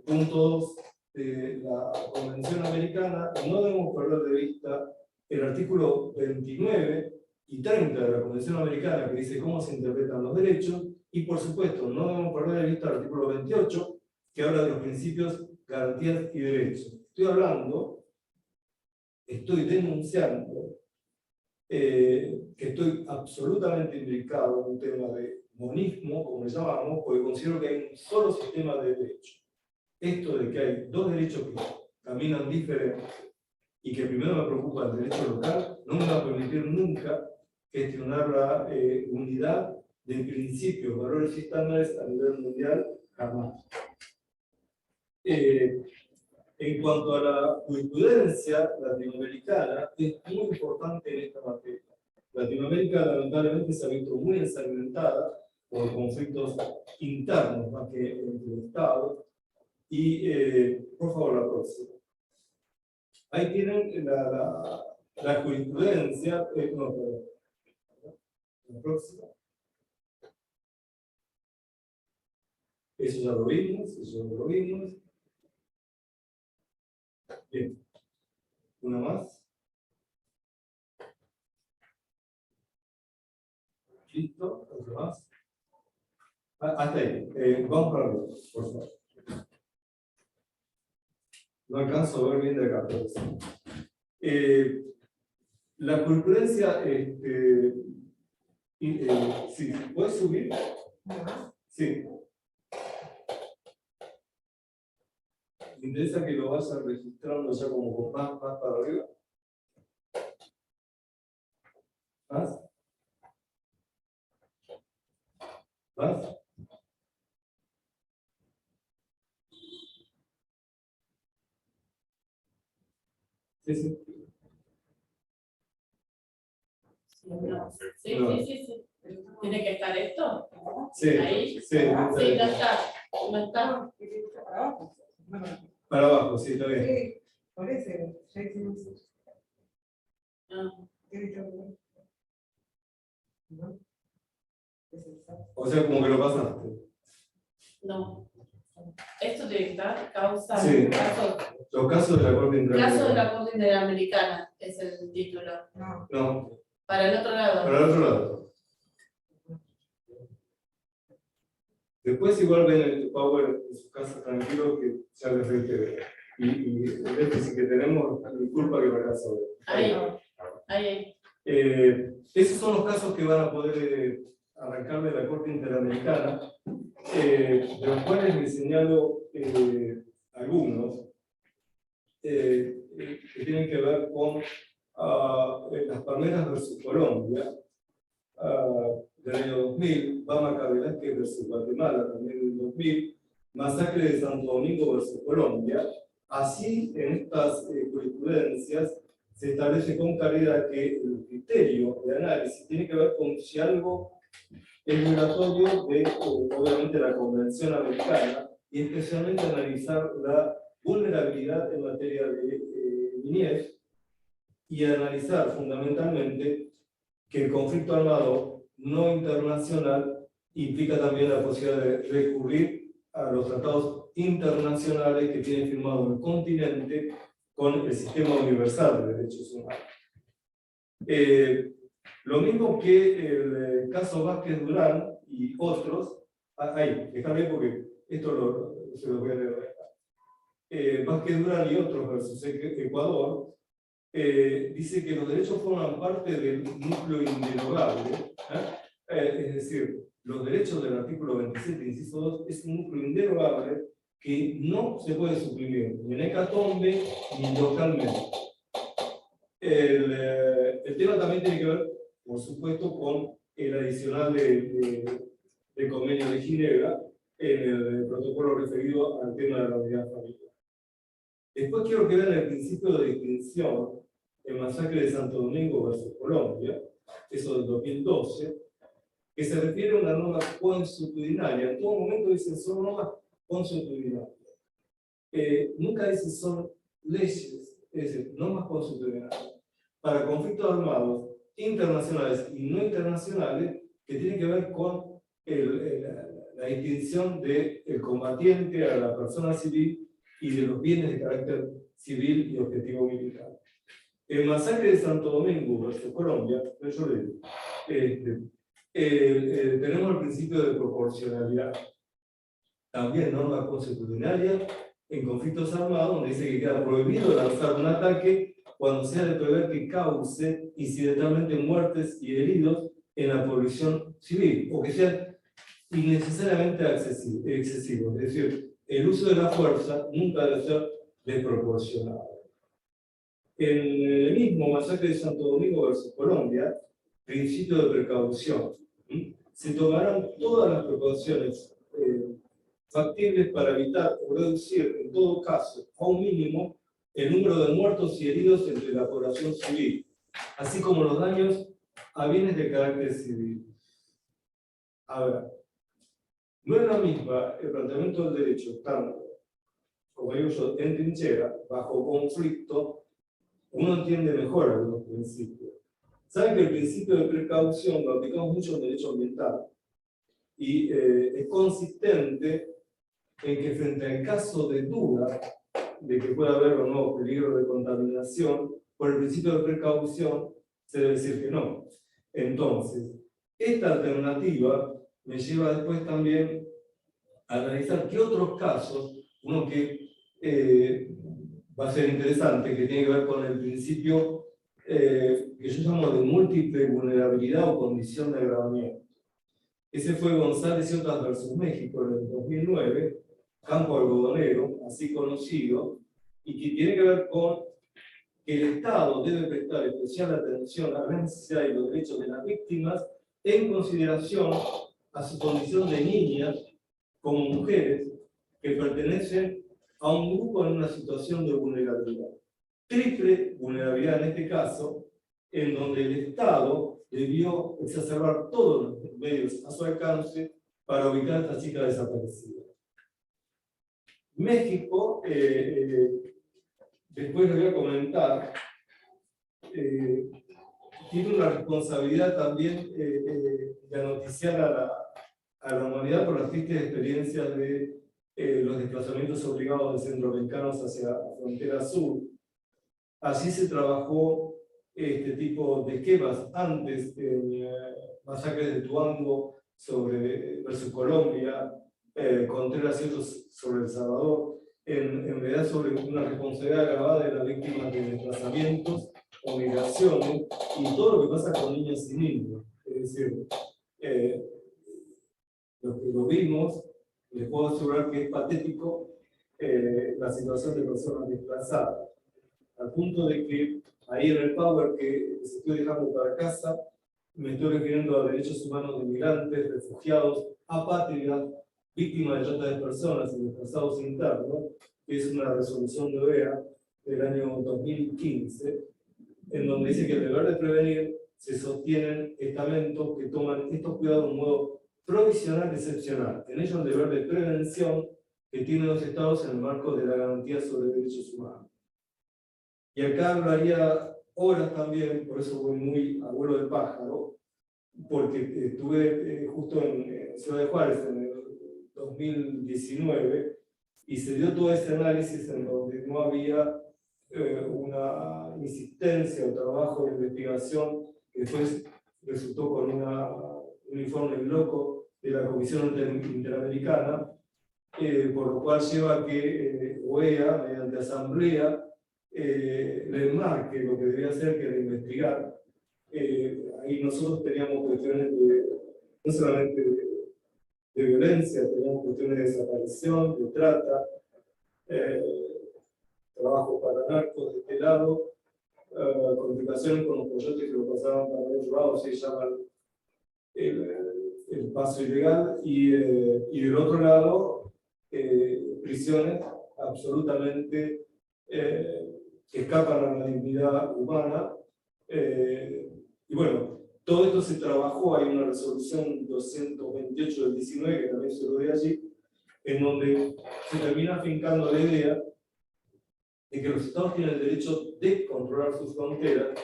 B: puntos de la Convención Americana, no debemos perder de vista el artículo 29 y 30 de la Convención Americana, que dice cómo se interpretan los derechos, y por supuesto, no debemos perder de vista el artículo 28, que habla de los principios, garantías y derechos. Estoy denunciando que estoy absolutamente implicado en un tema de monismo, como le llamamos, porque considero que hay un solo sistema de derechos. Esto de que hay dos derechos que caminan diferentes y que primero me preocupa el derecho local, no me va a permitir nunca gestionar la unidad de principios, valores y estándares a nivel mundial, jamás. En cuanto a la jurisprudencia latinoamericana, es muy importante en esta materia. Latinoamérica lamentablemente se ha visto muy ensangrentada por conflictos internos más que entre estados. Y, por favor, la próxima. Ahí tienen la jurisprudencia. No, perdón. La próxima. Eso ya lo vimos. Bien. Una más. Listo, otra más. Hasta ahí. Vamos para arriba, por favor. No alcanzo a ver bien de acá. La jurisprudencia, sí, ¿puedes subir? Sí. Me interesa que lo vayas registrando ya como más para arriba. ¿Más? ¿Más? Sí, sí.
C: Sí. ¿Tiene que estar esto?
B: Sí.
C: Ahí.
B: Sí,
C: No está. No está.
B: Para abajo, sí, está bien.
D: Sí, por eso, ya hicimos eso. ¿No?
B: O sea, como que lo pasaste.
C: No. Esto tiene que estar causa.
B: Sí. Los casos de la Corte Interamericana.
C: Caso de la Corte Interamericana es el título.
B: No.
C: Para el otro lado.
B: Para el otro lado. Después igual ven el Power en su casa tranquilo que ya les reitero. Y el déficit que tenemos, disculpa que me alcanza a ver.
C: Ahí.
B: Esos son los casos que van a poder arrancar de la Corte Interamericana, de los cuales les señalo algunos que tienen que ver con las Palmeras versus Colombia, del año 2000, Bamaca Velázquez versus Guatemala, también del 2000, Masacre de Santo Domingo versus Colombia. Así, en estas jurisprudencias, se establece con claridad que el criterio de análisis tiene que ver con si algo es violatorio de, obviamente, la Convención Americana, y especialmente analizar la vulnerabilidad en materia de niñez, y analizar fundamentalmente que el conflicto armado no internacional implica también la posibilidad de recurrir a los tratados internacionales que tiene firmado el continente con el Sistema Universal de Derechos Humanos. Lo mismo que el caso Vázquez Durán y otros, ahí, déjame porque esto se lo voy a leer. Vázquez Durán y otros versus Ecuador, dice que los derechos forman parte del núcleo inderogable, es decir, los derechos del artículo 27, inciso 2, es un núcleo inderogable que no se puede suprimir ni en hecatombe ni localmente. El tema también tiene que ver, por supuesto, con el adicional del Convenio de Ginebra en el protocolo referido al tema de la unidad familiar. Después quiero que vean el principio de distinción en masacre de Santo Domingo versus Colombia, eso del 2012, que se refiere a una norma consuetudinaria. En todo momento dicen son normas consuetudinarias. Nunca dicen son leyes, es decir, normas consuetudinarias para conflictos armados internacionales y no internacionales que tienen que ver con la distinción del combatiente a la persona civil y de los bienes de carácter civil y objetivo militar. El masacre de Santo Domingo versus Colombia, yo le digo, tenemos el principio de proporcionalidad. También norma consuetudinaria en conflictos armados, donde dice que queda prohibido lanzar un ataque cuando sea de prever que cause incidentalmente muertes y heridos en la población civil, o que sean innecesariamente excesivos. Es decir, el uso de la fuerza nunca debe ser desproporcionado. En el mismo masacre de Santo Domingo versus Colombia, principio de precaución. Se tomarán todas las precauciones factibles para evitar o reducir, en todo caso, a un mínimo, el número de muertos y heridos entre la población civil, así como los daños a bienes de carácter civil. Ahora, no es la misma el planteamiento del derecho estando, como digo yo, en trinchera, bajo conflicto, uno entiende mejor algunos principios. Saben que el principio de precaución lo aplicamos mucho en derecho ambiental y es consistente en que frente al caso de duda de que pueda haber o no peligro de contaminación, por el principio de precaución se debe decir que no. Entonces, esta alternativa me lleva después también a analizar qué otros casos, uno que va a ser interesante, que tiene que ver con el principio que yo llamo de múltiple vulnerabilidad o condición de agravamiento. Ese fue González y otras versus México en el 2009, campo algodonero, así conocido, y que tiene que ver con que el Estado debe prestar especial atención a la necesidad y los derechos de las víctimas en consideración a su condición de niñas como mujeres que pertenecen a un grupo en una situación de vulnerabilidad. Triple vulnerabilidad en este caso, en donde el Estado debió exacerbar todos los medios a su alcance para ubicar a esta chica desaparecida. México, después les voy a comentar, tiene una responsabilidad también de noticiar a la humanidad por las tristes experiencias de los desplazamientos obligados de centroamericanos hacia la frontera sur. Así se trabajó este tipo de esquemas antes en masacres de Tuango versus Colombia, Contreras y otros sobre El Salvador, en realidad sobre una responsabilidad agravada de las víctimas de desplazamientos o migraciones y todo lo que pasa con niños y niños. Es decir, los que lo vimos, les puedo asegurar que es patético la situación de personas desplazadas, al punto de que ahí en el Power que se estoy dejando para casa, me estoy refiriendo a derechos humanos de migrantes, refugiados, apátridas, víctimas de trata de personas y desplazados internos, que es una resolución de OEA del año 2015, en donde dice que el deber de prevenir se sostienen estamentos que toman estos cuidados de un modo provisional y excepcional. En ello el deber de prevención que tienen los estados en el marco de la garantía sobre derechos humanos. Y acá hablaría horas también, por eso voy muy a vuelo de pájaro, porque estuve justo en Ciudad de Juárez en el 2019 y se dio todo ese análisis en donde no había una insistencia o trabajo de investigación que después resultó con un informe loco de la Comisión Interamericana, por lo cual lleva a que OEA, mediante asamblea, le enmarque lo que debía hacer, que era investigar. Ahí nosotros teníamos cuestiones no solamente de violencia, teníamos cuestiones de desaparición, de trata, trabajo para narcos de este lado, complicaciones con los proyectos que lo pasaban para el otro lado, se llaman el paso ilegal, y del otro lado, prisiones absolutamente que escapan a la dignidad humana. Y bueno, todo esto se trabajó, hay una resolución 228 del 19, que también se lo doy allí, en donde se termina afincando la idea de que los Estados tienen el derecho de controlar sus fronteras,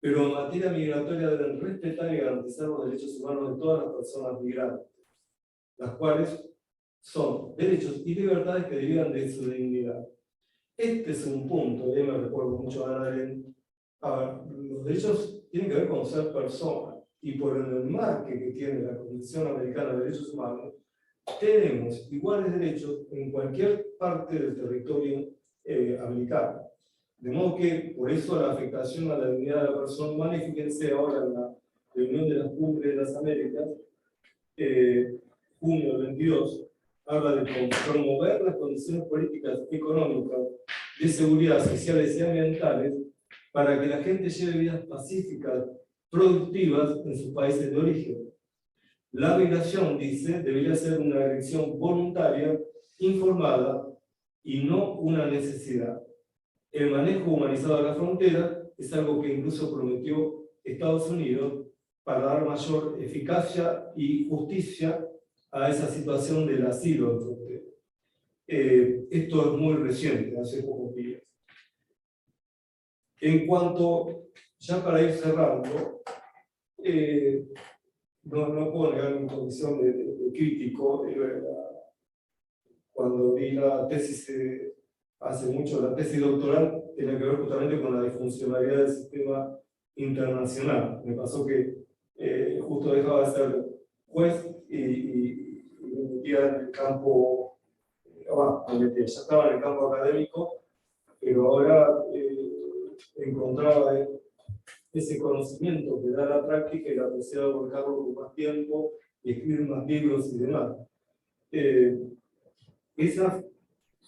B: pero en materia migratoria deben respetar y garantizar los derechos humanos de todas las personas migrantes, las cuales son derechos y libertades que derivan de su dignidad. Este es un punto, y me recuerdo mucho a Ana Arendt. A ver, los derechos tienen que ver con ser persona, y por el enmarque que tiene la Convención Americana de Derechos Humanos, tenemos iguales derechos en cualquier parte del territorio americano. De modo que, por eso, la afectación a la dignidad de la persona humana, y fíjense ahora en la reunión de las cumbres de las Américas, junio del 22, habla de promover las condiciones políticas, económicas, de seguridad, sociales y ambientales, para que la gente lleve vidas pacíficas, productivas en sus países de origen. La migración, dice, debería ser una elección voluntaria, informada, y no una necesidad. El manejo humanizado de la frontera es algo que incluso prometió Estados Unidos para dar mayor eficacia y justicia a esa situación del asilo en frontera. Esto es muy reciente, hace pocos días. En cuanto, ya para ir cerrando, no puedo negar mi condición de crítico. Cuando di la tesis hace mucho, la tesis doctoral tenía que ver justamente con la disfuncionalidad del sistema internacional. Me pasó que justo dejaba de ser juez y me metía en el campo, ya estaba en el campo académico, pero ahora encontraba ese conocimiento que da la práctica y la posibilidad de volcarlo con más tiempo y escribir más libros y demás. Esa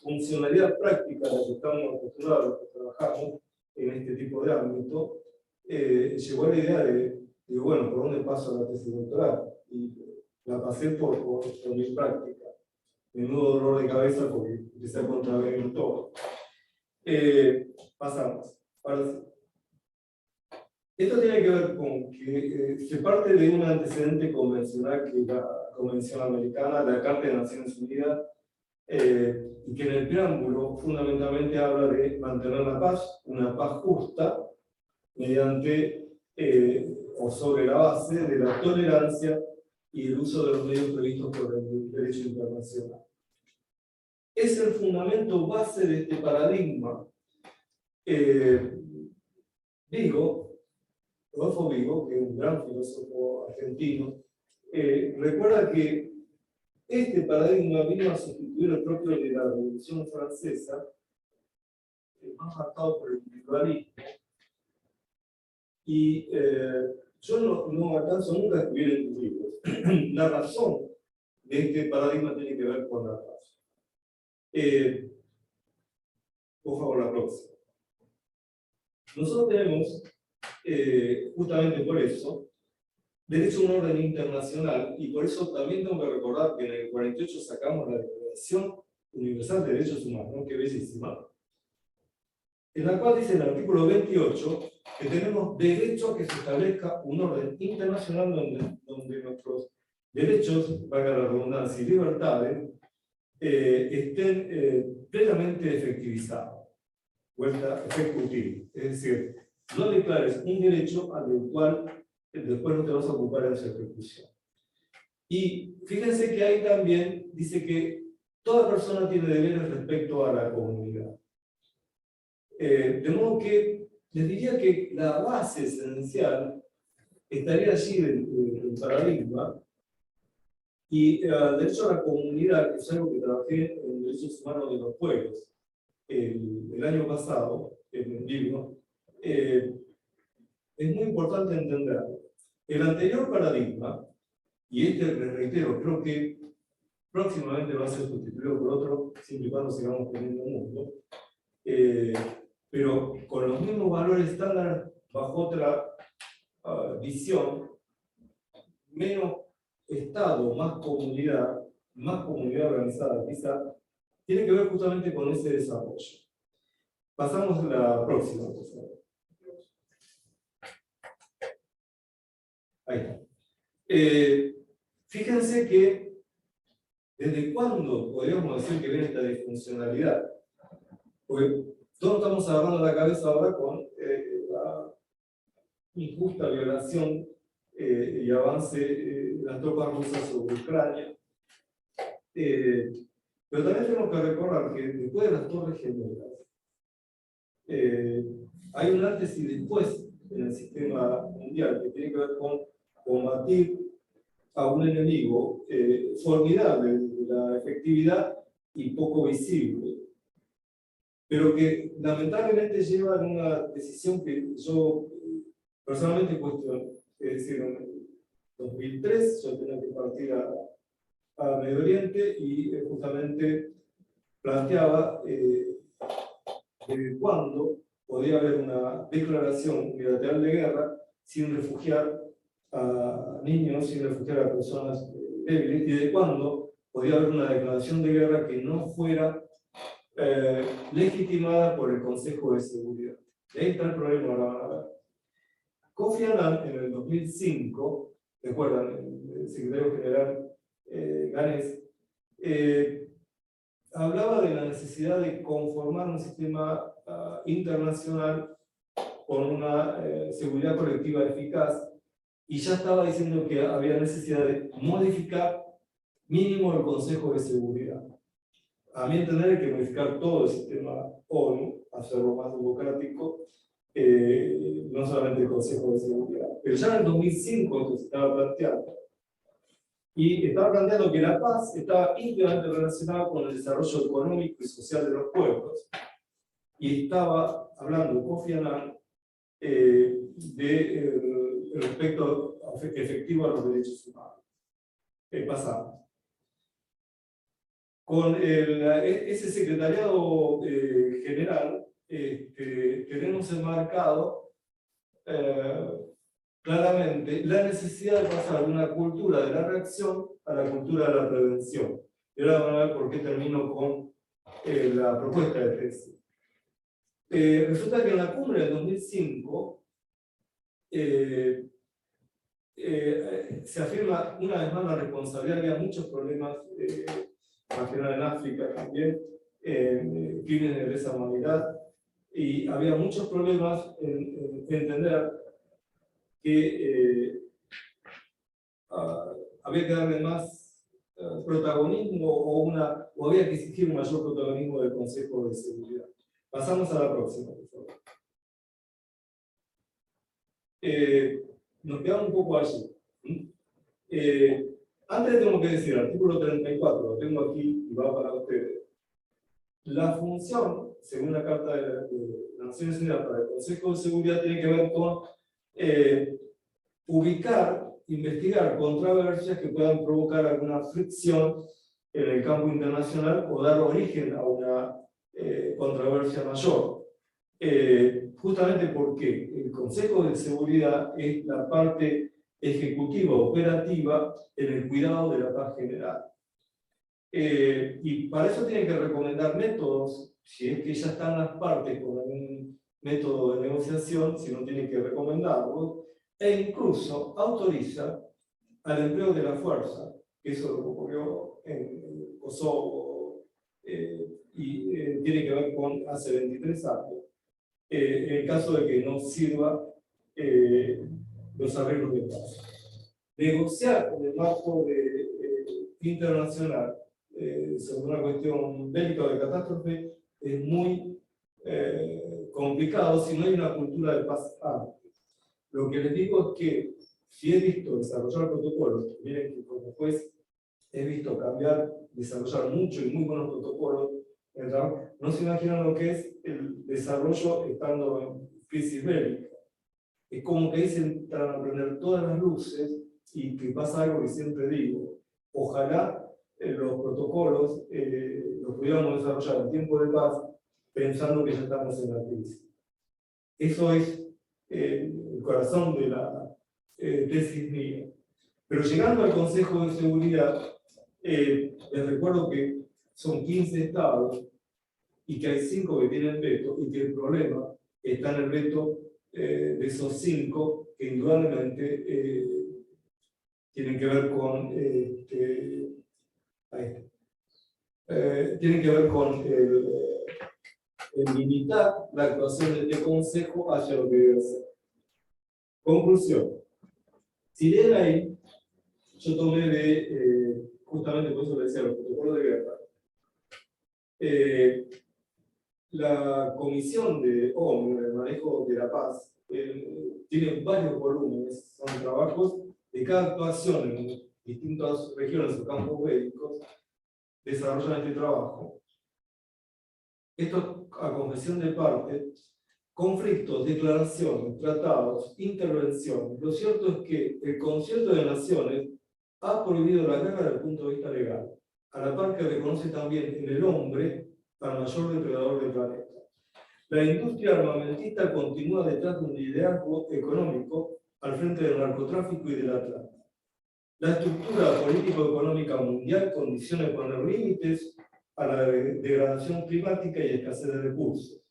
B: funcionalidad práctica a la que estamos acostumbrados, que trabajamos en este tipo de ámbito, llegó a la idea de, bueno, ¿por dónde paso la tesis doctoral? Y la pasé por mi práctica. Menudo dolor de cabeza porque empecé a contravenir todo. Pasamos. Ahora sí. Esto tiene que ver con que se parte de un antecedente convencional, que es la Convención Americana, la Carta de Naciones Unidas, y que en el preámbulo fundamentalmente habla de mantener la paz, una paz justa, mediante o sobre la base de la tolerancia y el uso de los medios previstos por el derecho internacional. Es el fundamento base de este paradigma. Rodolfo Vigo, que es un gran filósofo argentino, recuerda que este paradigma vino a sustituir el propio de la Revolución Francesa, más marcado por el individualismo, y yo no alcanzo nunca a escribir en tus libros. La razón de este paradigma tiene que ver con la paz. Por favor, la próxima. Nosotros tenemos, justamente por eso, derecho a un orden internacional, y por eso también tengo que recordar que en el 48 sacamos la Declaración Universal de Derechos Humanos, que es bellísima, en la cual dice el artículo 28 que tenemos derecho a que se establezca un orden internacional donde nuestros derechos, valga la redundancia, y libertades estén plenamente efectivizados, vuelta ejecutiva. Es decir, no declares un derecho al cual después no te vas a ocupar en su ejecución. Y fíjense que ahí también dice que toda persona tiene deberes respecto a la comunidad. De modo que les diría que la base esencial estaría allí del paradigma, y el derecho a la comunidad, que es algo que trabajé en Derechos Humanos de los Pueblos el año pasado, en el libro, es muy importante entender. El anterior paradigma, y este, les reitero, creo que próximamente va a ser sustituido por otro, siempre y cuando sigamos teniendo un mundo, pero con los mismos valores estándar, bajo otra visión, menos Estado, más comunidad organizada, quizá, tiene que ver justamente con ese desarrollo. Pasamos a la próxima, por favor. Ahí está. Fíjense que desde cuándo podríamos decir que viene esta disfuncionalidad. Porque todos estamos agarrando la cabeza ahora con la injusta violación y avance de las tropas rusas sobre Ucrania. Pero también tenemos que recordar que después de las Torres Gemelas, hay un antes y después en el sistema mundial que tiene que ver con combatir a un enemigo formidable de la efectividad y poco visible, pero que lamentablemente lleva a una decisión que yo personalmente cuestiono. Es decir, en 2003 yo tenía que partir a Medio Oriente y justamente planteaba cuándo podía haber una declaración unilateral de guerra sin refugiar a niños, sin refugiar a personas débiles, y de cuándo podía haber una declaración de guerra que no fuera legitimada por el Consejo de Seguridad. Y ahí está el problema, ahora van a ver. Kofi Annan, en el 2005, recuerdan, el secretario general ganés, hablaba de la necesidad de conformar un sistema internacional con una seguridad colectiva eficaz, y ya estaba diciendo que había necesidad de modificar mínimo el Consejo de Seguridad. A mi entender, hay que modificar todo el sistema ONU, hacerlo más democrático, no solamente el Consejo de Seguridad. Pero ya en el 2005 esto se estaba planteando. Y estaba planteando que la paz estaba íntimamente relacionada con el desarrollo económico y social de los pueblos. Y estaba hablando Kofi Annan de respecto efectivo a los derechos humanos. Pasamos. Con ese secretariado general tenemos enmarcado claramente la necesidad de pasar de una cultura de la reacción a la cultura de la prevención. Y ahora van a ver por qué termino con la propuesta de tesis. Resulta que en la cumbre del 2005 se afirma una vez más la responsabilidad. Había muchos problemas, más que nada en África también, crímenes de lesa humanidad, y había muchos problemas en entender que había que darle más protagonismo o había que exigir un mayor protagonismo del Consejo de Seguridad. Pasamos a la próxima, por favor. Nos quedamos un poco allí. Antes tengo que decir, artículo 34, lo tengo aquí y va para ustedes. La función, según la Carta de las Naciones Unidas para el Consejo de Seguridad, tiene que ver con ubicar, investigar controversias que puedan provocar alguna fricción en el campo internacional o dar origen a una controversia mayor. Justamente porque el Consejo de Seguridad es la parte ejecutiva, operativa, en el cuidado de la paz general. Y para eso tienen que recomendar métodos, si es que ya están las partes con un método de negociación, si no tienen que recomendarlo, e incluso autoriza al empleo de la fuerza, que eso lo ocurrió en Kosovo, y tiene que ver con hace 23 años, en el caso de que no sirva los arreglos de paz. Negociar en el marco internacional sobre una cuestión bélica o de catástrofe es muy complicado si no hay una cultura de paz antes. Lo que les digo es que si he visto desarrollar protocolos, miren que como juez he visto cambiar, desarrollar mucho y muy buenos protocolos, ¿verdad? No se imaginan lo que es el desarrollo estando en crisis bélica. Es como que ahí se entran a prender todas las luces y que pasa algo que siempre digo. Ojalá los protocolos los pudiéramos desarrollar en tiempo de paz pensando que ya estamos en la crisis. Eso es el corazón de la tesis mía. Pero llegando al Consejo de Seguridad, les recuerdo que son 15 estados y que hay 5 que tienen veto y que el problema está en el veto de esos 5 que indudablemente tienen que ver con tienen que ver con limitar la actuación de este Consejo hacia lo que debe ser. Conclusión. Si leen ahí, yo tomé de, justamente por eso le decía, los protocolos de guerra. La Comisión de ONU, el manejo de la paz, tiene varios volúmenes, son trabajos de cada actuación en distintas regiones o campos bélicos, desarrollan este trabajo. Esto a confesión de parte, conflictos, declaraciones, tratados, intervenciones. Lo cierto es que el Concierto de Naciones ha prohibido la guerra desde el punto de vista legal, a la par que reconoce también en el hombre al mayor depredador del planeta. La industria armamentista continúa detrás de un liderazgo económico al frente del narcotráfico y de la trata. La estructura político-económica mundial condiciona poner límites a la degradación climática y escasez de recursos,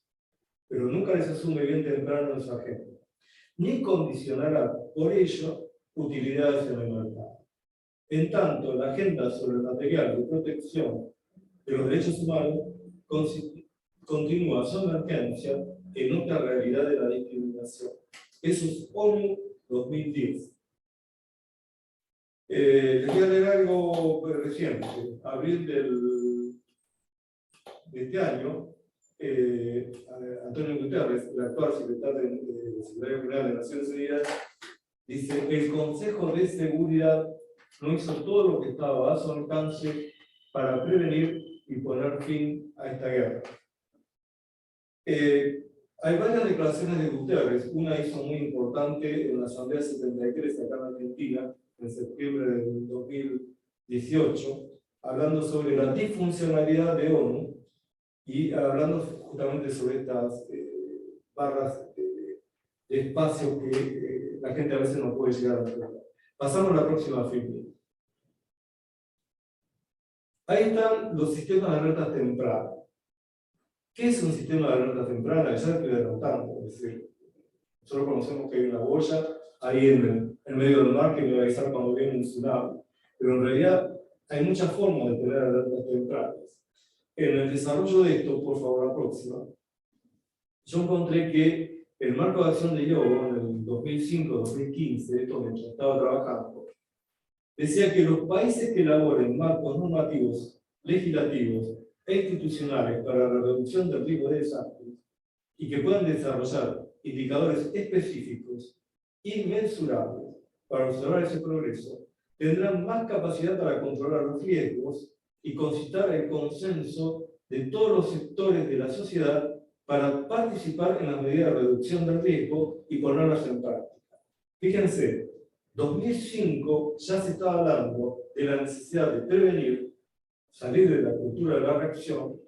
B: pero nunca les asume bien temprano en su agenda, ni condicionará por ello utilidades en el mercado. En tanto, la agenda sobre el material de protección de los derechos humanos continúa su emergencia en otra realidad de la discriminación. Eso es ONU 2010. Les voy a leer algo reciente. Abril de este año, Antonio Guterres, el actual secretario general de Naciones Unidas, dice: el Consejo de Seguridad no hizo todo lo que estaba a su alcance para prevenir y poner fin a esta guerra. Hay varias declaraciones de Guterres. Una hizo muy importante en la Asamblea 73 acá en Argentina, en septiembre del 2018, hablando sobre la disfuncionalidad de ONU y hablando justamente sobre estas barras de espacio que la gente a veces no puede llegar a ver. Pasamos a la próxima fila. Ahí están los sistemas de alerta temprana. ¿Qué es un sistema de alerta temprana? Ya estoy derrotando, es decir, solo conocemos que hay una boya ahí en el medio del mar que me va a avisar cuando viene un tsunami. Pero en realidad hay muchas formas de tener alertas tempranas. En el desarrollo de esto, por favor, la próxima, yo encontré que el marco de acción de IOGO en el 2005-2015, esto mientras estaba trabajando, decía que los países que elaboren marcos normativos, legislativos e institucionales para la reducción del riesgo de desastres y que puedan desarrollar indicadores específicos y mensurables para observar ese progreso, tendrán más capacidad para controlar los riesgos y concitar el consenso de todos los sectores de la sociedad para participar en las medidas de reducción del riesgo y ponerlas en práctica. Fíjense, 2005 ya se estaba hablando de la necesidad de prevenir, salir de la cultura de la reacción,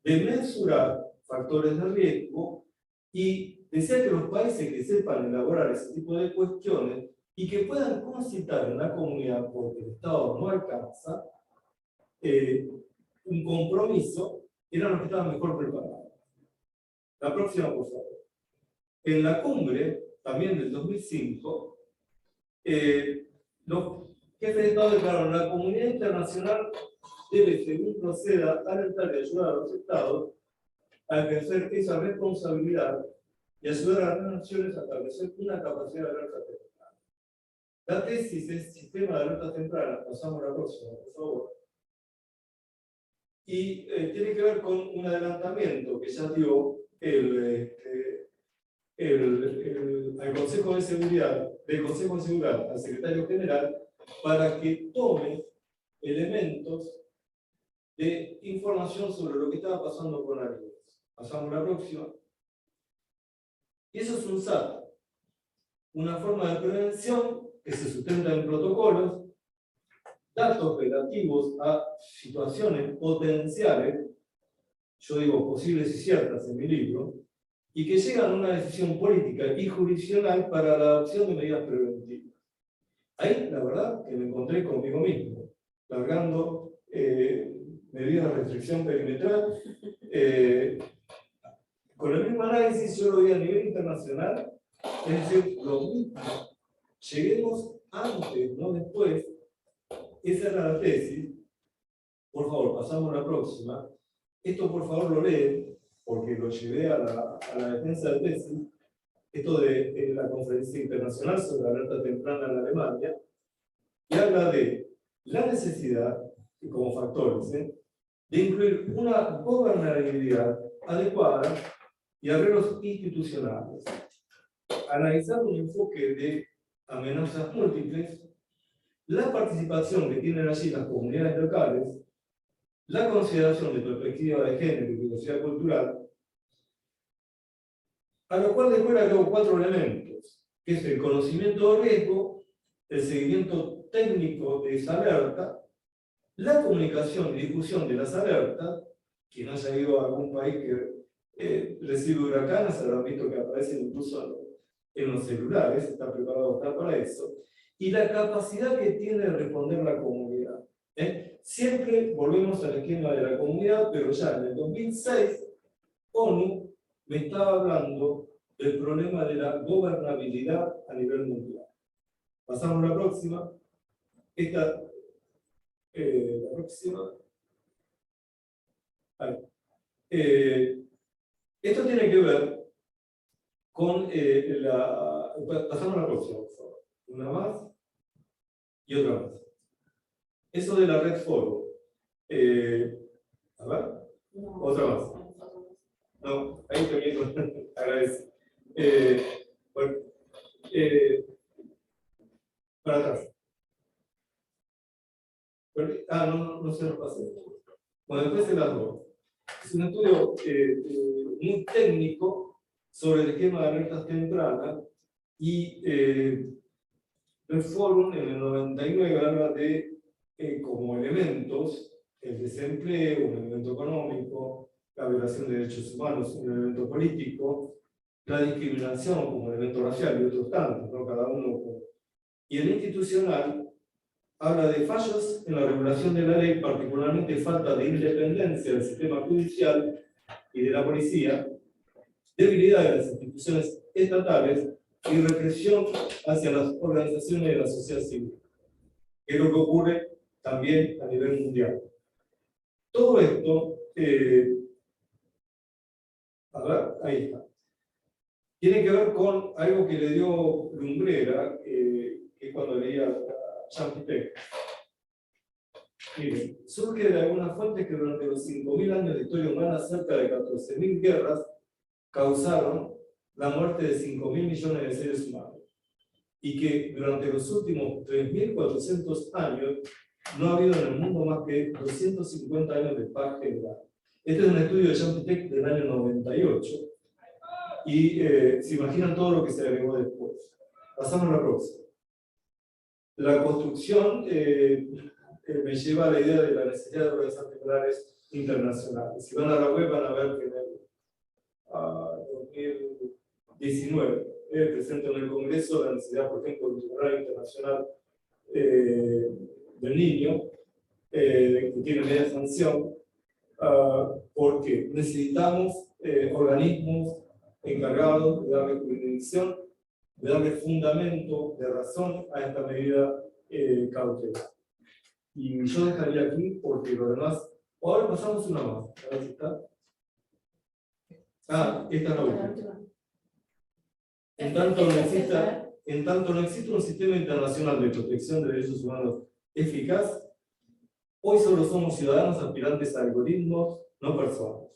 B: de mensurar factores de riesgo y decía que los países que sepan elaborar ese tipo de cuestiones y que puedan concitar en la comunidad, porque el Estado no alcanza, un compromiso, eran los que estaban mejor preparados. La próxima, por favor. En la cumbre, también del 2005, los jefes de Estado declararon: la comunidad internacional debe, según proceda, alertar y ayudar a los Estados a ejercer esa responsabilidad y ayudar a las naciones a establecer una capacidad de alerta temprana. La tesis es sistema de alerta temprana. Pasamos a la próxima, por favor. y tiene que ver con un adelantamiento que ya dio al Consejo de Seguridad, del Consejo de Seguridad al Secretario General, para que tome elementos de información sobre lo que estaba pasando con Arias. Pasamos a la próxima. Y eso es un SAT, una forma de prevención que se sustenta en protocolos, datos relativos a situaciones potenciales, yo digo posibles y ciertas en mi libro, y que llegan a una decisión política y jurisdiccional para la adopción de medidas preventivas. Ahí, la verdad, que me encontré conmigo mismo, largando medidas de restricción perimetral. Con el mismo análisis, yo lo vi a nivel internacional, es decir, lo mismo. Lleguemos antes, no después. Esa era la tesis. Por favor, pasamos a la próxima. Esto, por favor, lo leen, porque lo llevé a la defensa de tesis. Esto de la Conferencia Internacional sobre la Alerta Temprana en Alemania, y habla de la necesidad, como factores, de incluir una gobernabilidad adecuada y arreglos institucionales, analizar un enfoque de amenazas múltiples, la participación que tienen allí las comunidades locales, la consideración de perspectiva de género y diversidad cultural, a lo cual después agrego 4 elementos, que es el conocimiento de riesgo, el seguimiento técnico de esa alerta, la comunicación y difusión de las alertas. Quien haya ido a algún país que recibe huracanes habrán visto que aparecen incluso en los celulares, está preparado para eso, y la capacidad que tiene de responder la comunidad. Siempre volvemos al esquema de la comunidad, pero ya en el 2006, ONU me estaba hablando del problema de la gobernabilidad a nivel mundial. Pasamos a la próxima. La próxima. Esto tiene que ver con pasamos a la próxima, por favor. Una más y otra más. Eso de la red foro. A ver,
C: No,
B: otra más. No, ahí también agradezco. Bueno, para atrás. No se lo pasé. Bueno, después se las doy. Es un estudio muy técnico sobre el esquema de alertas tempranas y el Fórum en el 99 habla de como elementos el desempleo, un elemento económico, la violación de derechos humanos, un elemento político, la discriminación como elemento racial y otros tantos, ¿no? Cada uno. Y el institucional habla de fallos en la regulación de la ley, particularmente falta de independencia del sistema judicial y de la policía, debilidad de las instituciones estatales y represión hacia las organizaciones de la sociedad civil, que es lo que ocurre también a nivel mundial. Todo esto, a ver, ahí está, tiene que ver con algo que le dio Lumbrera, que es cuando leía Champitec. Miren, surge de algunas fuentes que durante los 5.000 años de historia humana, cerca de 14.000 guerras causaron la muerte de 5.000 millones de seres humanos, y que durante los últimos 3.400 años no ha habido en el mundo más que 250 años de paz general. Este es un estudio de Champitec del año 98, y se imaginan todo lo que se agregó después. Pasamos a la próxima. La construcción me lleva a la idea de la necesidad de organizar tribunales internacionales. Si van a la web van a ver que en el 2019 presento en el Congreso la necesidad, por ejemplo, del Tribunal Internacional del Niño, que tiene media sanción, porque necesitamos organismos encargados de darle jurisdicción, de darle fundamento, de razón a esta medida cautelar. Y yo dejaría aquí porque lo demás. Ahora pasamos una más. A ver si está. Esta es la última. En tanto no existe un sistema internacional de protección de derechos humanos eficaz, Hoy solo somos ciudadanos aspirantes a algoritmos, no personas.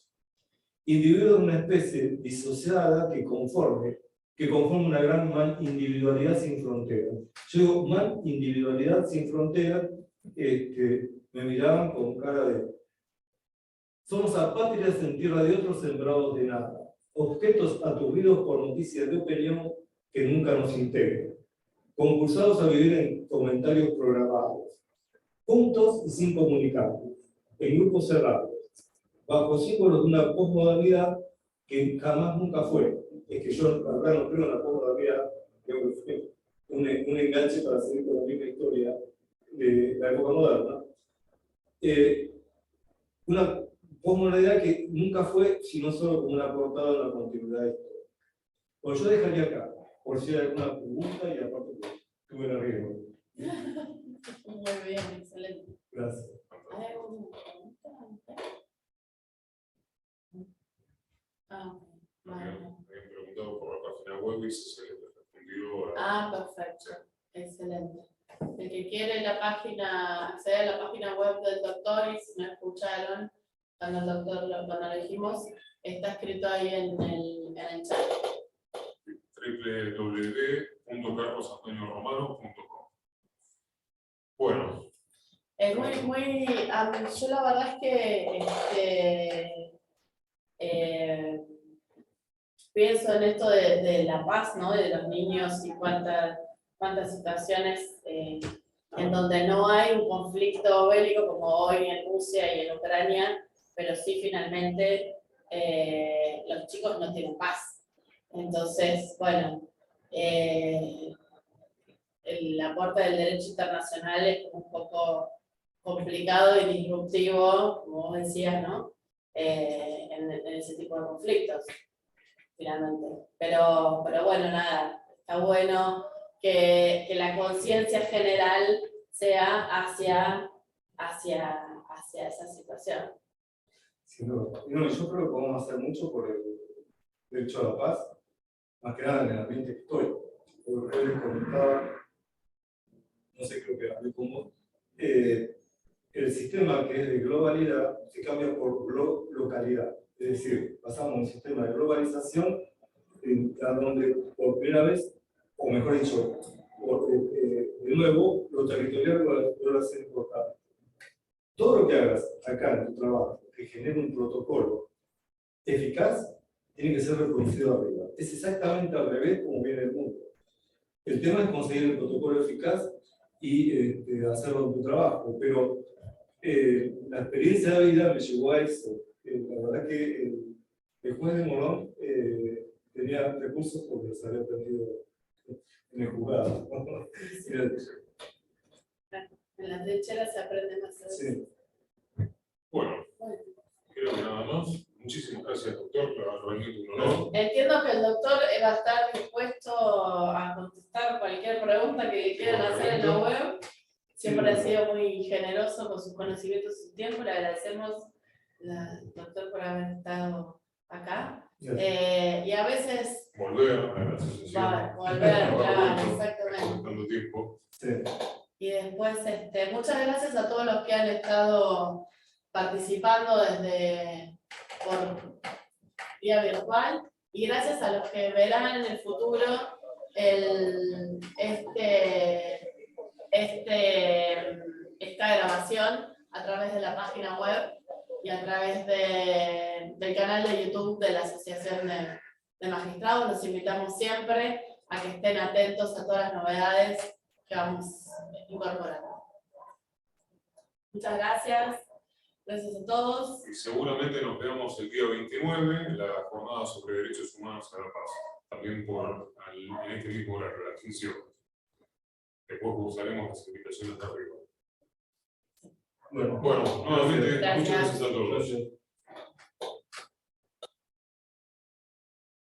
B: Individuos de una especie disociada que conforma una gran individualidad sin fronteras. Yo digo, individualidad sin fronteras, me miraban con cara de... Somos apátridas en tierra de otros sembrados de nada, objetos aturdidos por noticias de opinión que nunca nos integran, concursados a vivir en comentarios programados, juntos y sin comunicarnos, en grupos cerrados, bajo símbolos de una posmodernidad que jamás nunca fue. Es que yo, la verdad, no creo en la posmodernidad, creo que fue un enganche para seguir con la misma historia de la época moderna. Una posmodernidad que nunca fue, sino solo como una portada de una continuidad de historia. Pues yo dejaría acá, por si hay alguna pregunta, y aparte tuve el riesgo.
C: Muy bien, excelente.
B: Gracias.
C: ¿Hay alguna pregunta? Ah, vale.
A: Habían preguntado por la página web y se les respondió a...
C: Perfecto. Excelente. El que quiere la página, acceder a la página web del doctor, y si no escucharon, cuando el doctor cuando lo dijimos, está escrito ahí en el chat.
A: www.carlosantonioromano.com. Bueno.
C: Es muy, yo la verdad es que pienso en esto de la paz, ¿no? De los niños y cuántas situaciones en donde no hay un conflicto bélico como hoy en Rusia y en Ucrania, pero sí finalmente los chicos no tienen paz. Entonces, bueno, el aporte del derecho internacional es un poco complicado y disruptivo, como vos decías, ¿no? En ese tipo de conflictos, finalmente. Pero bueno, nada, está bueno que la conciencia general sea hacia esa situación.
B: Sí, no, yo creo que podemos hacer mucho por el derecho a la paz, más que nada en el ambiente que estoy. Porque les comentaba, no sé, creo que hablé con vos, el sistema que es de globalidad se cambia por localidad. Es decir, pasamos a un sistema de globalización a donde por primera vez, o mejor dicho, de nuevo, lo territorial va a ser importante. Todo lo que hagas acá en tu trabajo que genere un protocolo eficaz tiene que ser reproducido arriba. Es exactamente al revés como viene el mundo. El tema es conseguir el protocolo eficaz y hacerlo en tu trabajo, pero la experiencia de vida me llevó a eso. La verdad que el juez de Morón tenía recursos porque los había aprendido en el juzgado.
C: En las trincheras se aprende más.
B: Sí.
A: Bueno, creo que nada más. Muchísimas gracias, doctor, por haber venido, un honor.
C: Entiendo que el doctor va a estar dispuesto a contestar cualquier pregunta que le quieran hacer en la web. Siempre ha sido muy generoso con sus conocimientos y su tiempo. Le agradecemos, doctor, por haber estado acá. Y a veces...
A: Volver a la asociación.
C: Volver, claro, exactamente.
A: Tanto tiempo.
B: Sí.
C: Y después, muchas gracias a todos los que han estado participando por vía virtual, y gracias a los que verán en el futuro esta grabación a través de la página web y a través del canal de YouTube de la Asociación de Magistrados. Los invitamos siempre a que estén atentos a todas las novedades que vamos incorporando. Muchas gracias. Gracias a todos.
A: Y seguramente nos vemos el día 29 en la jornada sobre derechos humanos a la paz. También en este mismo horario, a las 15 horas. Después usaremos las invitaciones de arriba.
B: Bueno,
A: nuevamente,
C: Gracias.
A: muchas gracias a todos.
B: gracias.